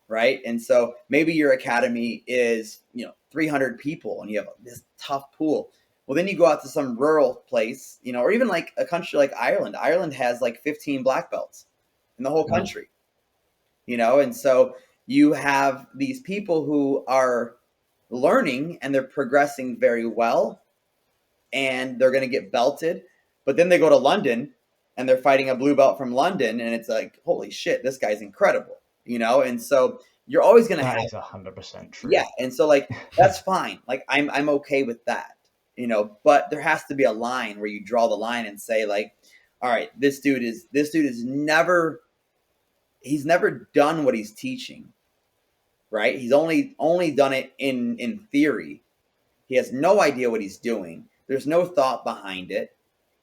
right? And so maybe your academy is, you know, 300 people and you have this tough pool. Well, then you go out to some rural place, you know, or even like a country like Ireland. Ireland has like 15 black belts in the whole country, you know, and so you have these people who are learning and they're progressing very well and they're going to get belted. But then they go to London and they're fighting a blue belt from London and it's like, holy shit, this guy's incredible, you know? And so you're always going to have. That is 100% true. Yeah. And so like, that's fine. Like I'm okay with that, you know, but there has to be a line where you draw the line and say like, all right, this dude is never done what he's teaching, right? He's only done it in theory. He has no idea what he's doing. There's no thought behind it.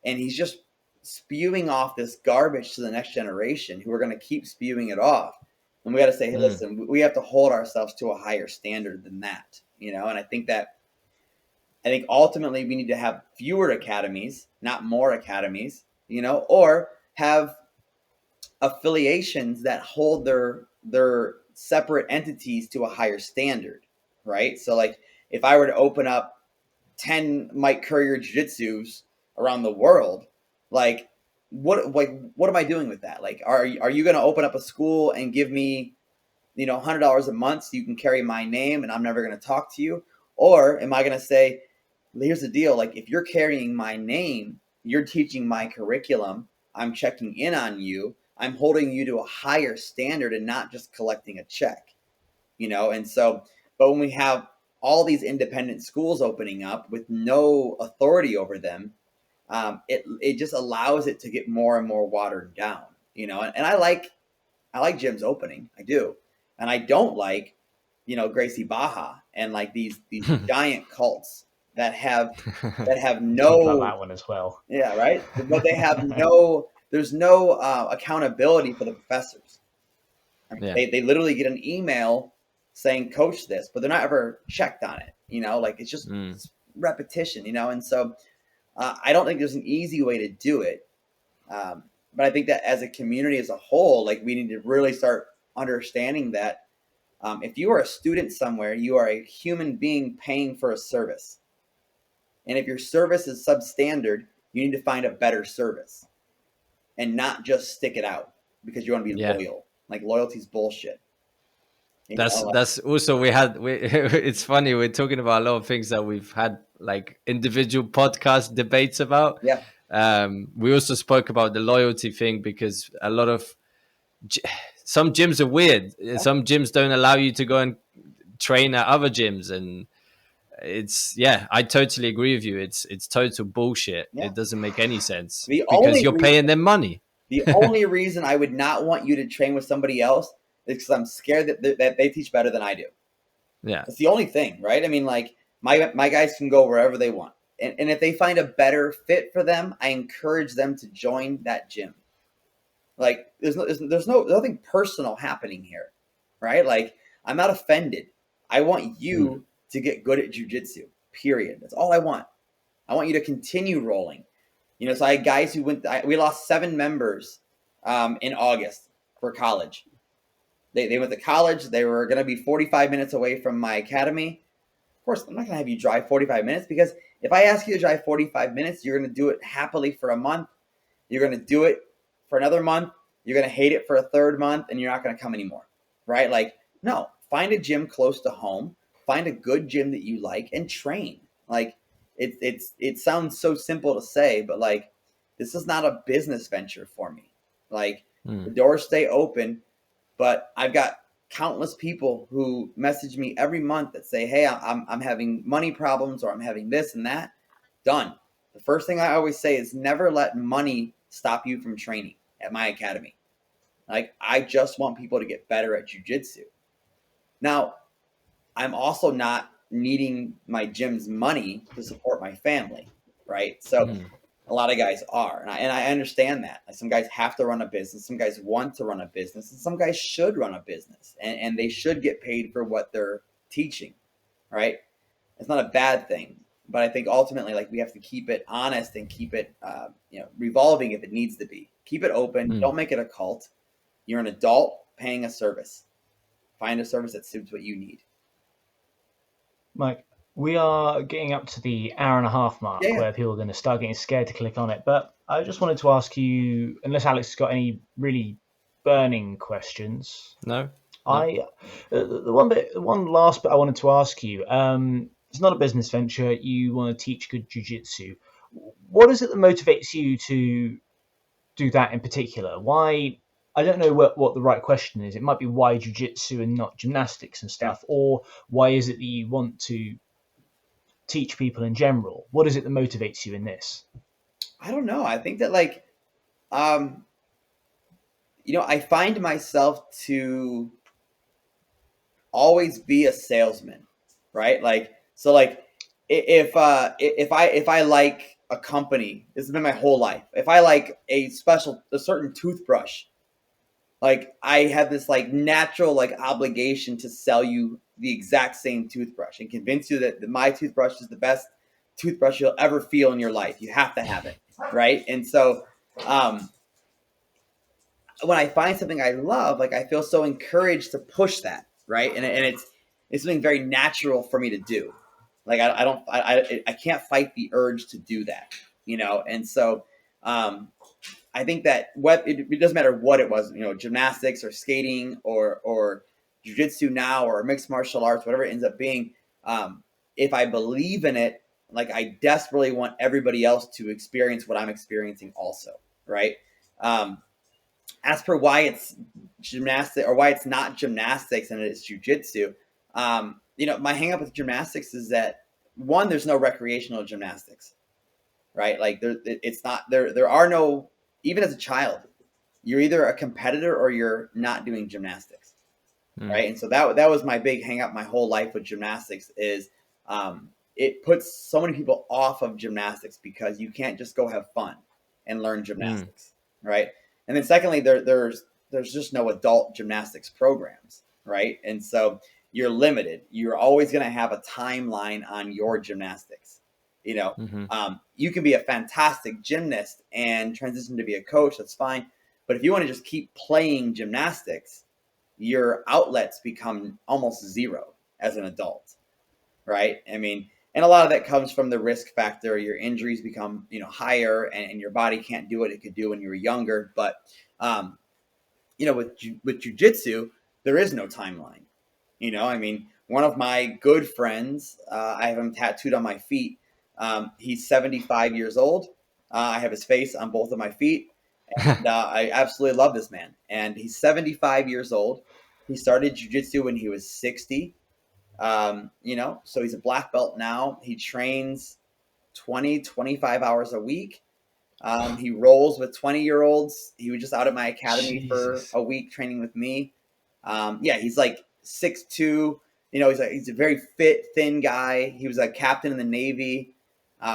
And he's just spewing off this garbage to the next generation who are going to keep spewing it off. And we got to say, hey, listen, we have to hold ourselves to a higher standard than that, you know? And I think ultimately we need to have fewer academies, not more academies, you know, or have affiliations that hold their separate entities to a higher standard, right? So like if I were to open up 10 Mike Currier Jiu-Jitsus around the world, like what am I doing with that? Like are you going to open up a school and give me, you know, $100 a month so you can carry my name and I'm never going to talk to you? Or am I going to say, here's the deal, like if you're carrying my name, you're teaching my curriculum, I'm checking in on you, I'm holding you to a higher standard and not just collecting a check, you know? And so, but when we have all these independent schools opening up with no authority over them, it just allows it to get more and more watered down, you know? And I like gyms opening, I do. And I don't like, you know, Gracie Baja and like these giant cults that have no like that one as well. Yeah, right. But they have there's no accountability for the professors. I mean, they literally get an email saying coach this, but they're not ever checked on it, you know, like it's just it's repetition, you know. And so I don't think there's an easy way to do it, but I think that as a community as a whole, like we need to really start understanding that if you are a student somewhere, you are a human being paying for a service. And if your service is substandard, you need to find a better service and not just stick it out because you want to be loyal. Like loyalty's bullshit. That's also it's funny, we're talking about a lot of things that we've had like individual podcast debates about. Yeah. We also spoke about the loyalty thing because a lot of some gyms are weird. Yeah. Some gyms don't allow you to go and train at other gyms, and I totally agree with you. It's total bullshit. It doesn't make any sense because you're paying them money. The only reason I would not want you to train with somebody else is because I'm scared that they teach better than I do. Yeah, it's the only thing, right? I mean, like my guys can go wherever they want, and if they find a better fit for them, I encourage them to join that gym. Like there's nothing personal happening here, right? Like I'm not offended. I want you to get good at jiu-jitsu, period. That's all I want. I want you to continue rolling. You know, so I had guys who we lost 7 members in August for college. They went to college. They were going to be 45 minutes away from my academy. Of course, I'm not going to have you drive 45 minutes, because if I ask you to drive 45 minutes, you're going to do it happily for a month. You're going to do it for another month. You're going to hate it for a third month, and you're not going to come anymore, right? Like, no, find a gym close to home. Find a good gym that you like and train. Like, it sounds so simple to say, but like, this is not a business venture for me. Like, the doors stay open, but I've got countless people who message me every month that say, hey, I'm having money problems, or I'm having this and that. Done. The first thing I always say is never let money stop you from training at my academy. Like, I just want people to get better at jiu-jitsu. Now, I'm also not needing my gym's money to support my family, right? So a lot of guys are, and I understand that. Some guys have to run a business. Some guys want to run a business, and some guys should run a business, and they should get paid for what they're teaching, right? It's not a bad thing, but I think ultimately, like, we have to keep it honest and keep it, revolving if it needs to be. Keep it open. Don't make it a cult. You're an adult paying a service. Find a service that suits what you need. Mike, we are getting up to the hour and a half mark where people are going to start getting scared to click on it. But I just wanted to ask you, unless Alex has got any really burning questions. No. The one last bit I wanted to ask you. It's not a business venture. You want to teach good jiu-jitsu. What is it that motivates you to do that in particular? Why? I don't know what the right question is. It might be why jiu-jitsu and not gymnastics and stuff, or why is it that you want to teach people in general? What is it that motivates you in this? I don't know. I think that, like, I find myself to always be a salesman, right? Like, so, like, if I like a company, this has been my whole life. If I like a certain toothbrush, like, I have this, like, natural, like, obligation to sell you the exact same toothbrush and convince you that my toothbrush is the best toothbrush you'll ever feel in your life. You have to have it, right? And so when I find something I love, like, I feel so encouraged to push that, right? And it's something very natural for me to do. Like, I can't fight the urge to do that, And so I think that it doesn't matter what it was, gymnastics or skating or jiu-jitsu now or mixed martial arts, whatever it ends up being. If I believe in it, like, I desperately want everybody else to experience what I'm experiencing also, right? As for why it's gymnastics or why it's not gymnastics and it's jiu-jitsu, my hang up with gymnastics is that, one, there's no recreational gymnastics, right? Like, there are no, even as a child, you're either a competitor or you're not doing gymnastics, right? And so that was my big hang up my whole life with gymnastics is it puts so many people off of gymnastics because you can't just go have fun and learn gymnastics, right? And then secondly, there's just no adult gymnastics programs, right? And so you're limited. You're always going to have a timeline on your gymnastics. You can be a fantastic gymnast and transition to be a coach. That's fine. But if you want to just keep playing gymnastics, your outlets become almost zero as an adult, right? I mean, and a lot of that comes from the risk factor. Your injuries become, higher, and your body can't do what it could do when you were younger. But, with jiu-jitsu, there is no timeline. I mean, one of my good friends, I have him tattooed on my feet. He's 75 years old. I have his face on both of my feet. And I absolutely love this man. And he's 75 years old. He started jiu-jitsu when he was 60. So he's a black belt now. He trains 25 hours a week. He rolls with 20-year-olds. He was just out at my academy for a week training with me. He's like 6'2". He's a very fit, thin guy. He was a captain in the Navy.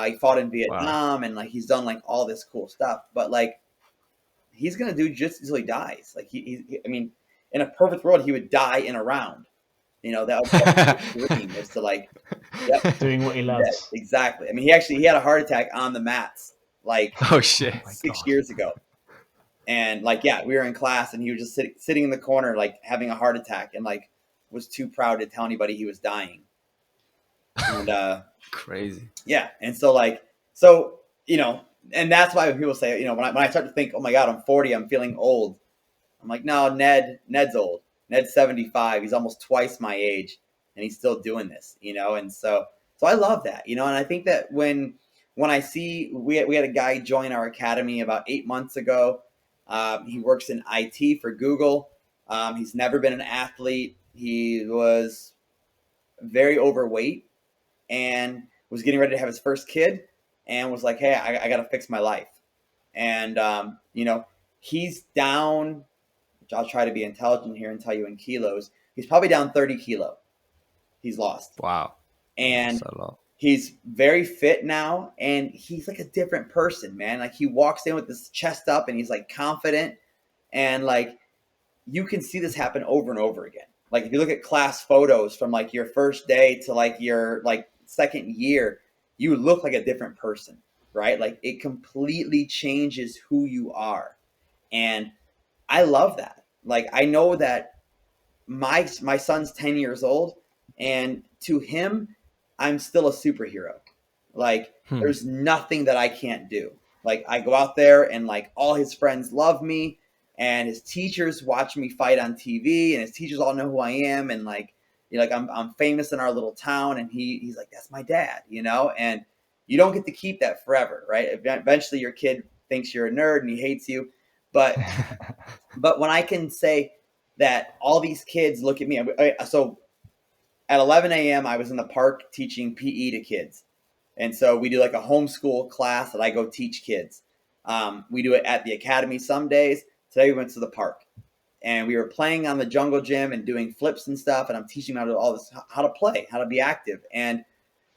He fought in Vietnam, and, like, he's done, like, all this cool stuff. But, like, he's gonna do jiu-jitsu until he dies. Like, I mean, in a perfect world, he would die in a round. That was his dream, was to, like, doing what he loves. Exactly. I mean, he had a heart attack on the mats like Oh shit. 6 years ago. And like, yeah, we were in class and he was just sitting in the corner, like having a heart attack, and like was too proud to tell anybody he was dying. And Crazy. yeah. And so, you know, and that's why people say, you know, when I start to think, oh my God, I'm 40, I'm feeling old. I'm like, no, Ned's old. Ned's 75. He's almost twice my age and he's still doing this, you know? And so I love that, you know? And I think that when I see, we had a guy join our academy about 8 months ago. He works in IT for Google. He's never been an athlete. He was very overweight and was getting ready to have his first kid and was like, hey, I got to fix my life. And, you know, he's down, which I'll try to be intelligent here and tell you in kilos. He's probably down 30 kilo. He's lost. Wow. And that's a lot. He's very fit now, and he's like a different person, man. Like he walks in with his chest up and he's like confident, and like you can see this happen over and over again. Like if you look at class photos from like your first day to like your like second year, you look like a different person, right? Like it completely changes who you are. And I love that. Like I know that my son's 10 years old, and to him, I'm still a superhero. Like there's nothing that I can't do. Like I go out there and like all his friends love me, and his teachers watch me fight on TV, and his teachers all know who I am. And like, you know, like I'm famous in our little town, and he's like, that's my dad, you know? And you don't get to keep that forever, right? Eventually your kid thinks you're a nerd and he hates you. But when I can say that all these kids look at me, so at 11 a.m., I was in the park teaching PE to kids. And so we do like a homeschool class that I go teach kids. We do it at the academy some days. Today we went to the park. And we were playing on the jungle gym and doing flips and stuff. And I'm teaching them how to play, how to be active. And,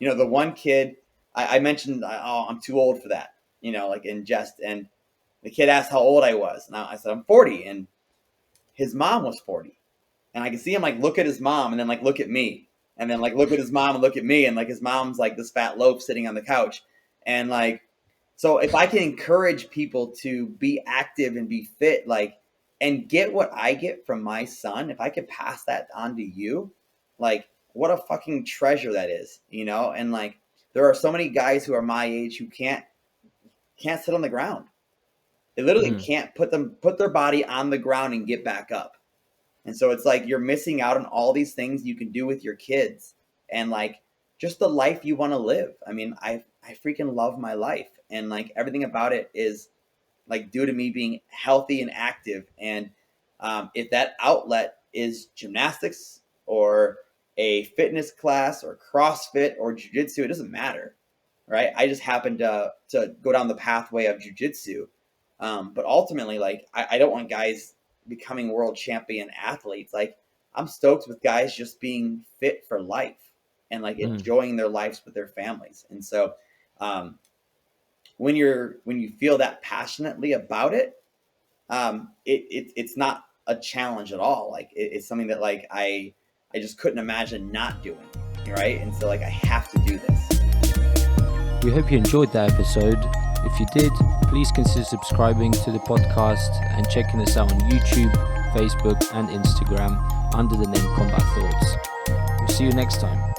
you know, the one kid, I mentioned, oh, I'm too old for that, you know, like in jest. And the kid asked how old I was. And I said, I'm 40. And his mom was 40. And I can see him like look at his mom and then like look at me, and then like look at his mom and look at me, and like his mom's like this fat loaf sitting on the couch. And like, so if I can encourage people to be active and be fit, like, and get what I get from my son, if I could pass that on to you, like what a fucking treasure that is, you know? And like, there are so many guys who are my age who can't sit on the ground. They literally can't put their body on the ground and get back up. And so it's like you're missing out on all these things you can do with your kids and like just the life you want to live. I mean, I freaking love my life, and like everything about it is like due to me being healthy and active. And if that outlet is gymnastics or a fitness class or CrossFit or Jiu-Jitsu, it doesn't matter, right? I just happen to go down the pathway of Jiu-Jitsu. But ultimately, like I don't want guys becoming world champion athletes. Like I'm stoked with guys just being fit for life and like enjoying their lives with their families. And so when you feel that passionately about it, it's not a challenge at all. Like it's something that like I just couldn't imagine not doing, right? And so like I have to do this. We hope you enjoyed that episode. If you did, please consider subscribing to the podcast and checking us out on YouTube, Facebook, and Instagram under the name Combat Thoughts. We'll see you next time.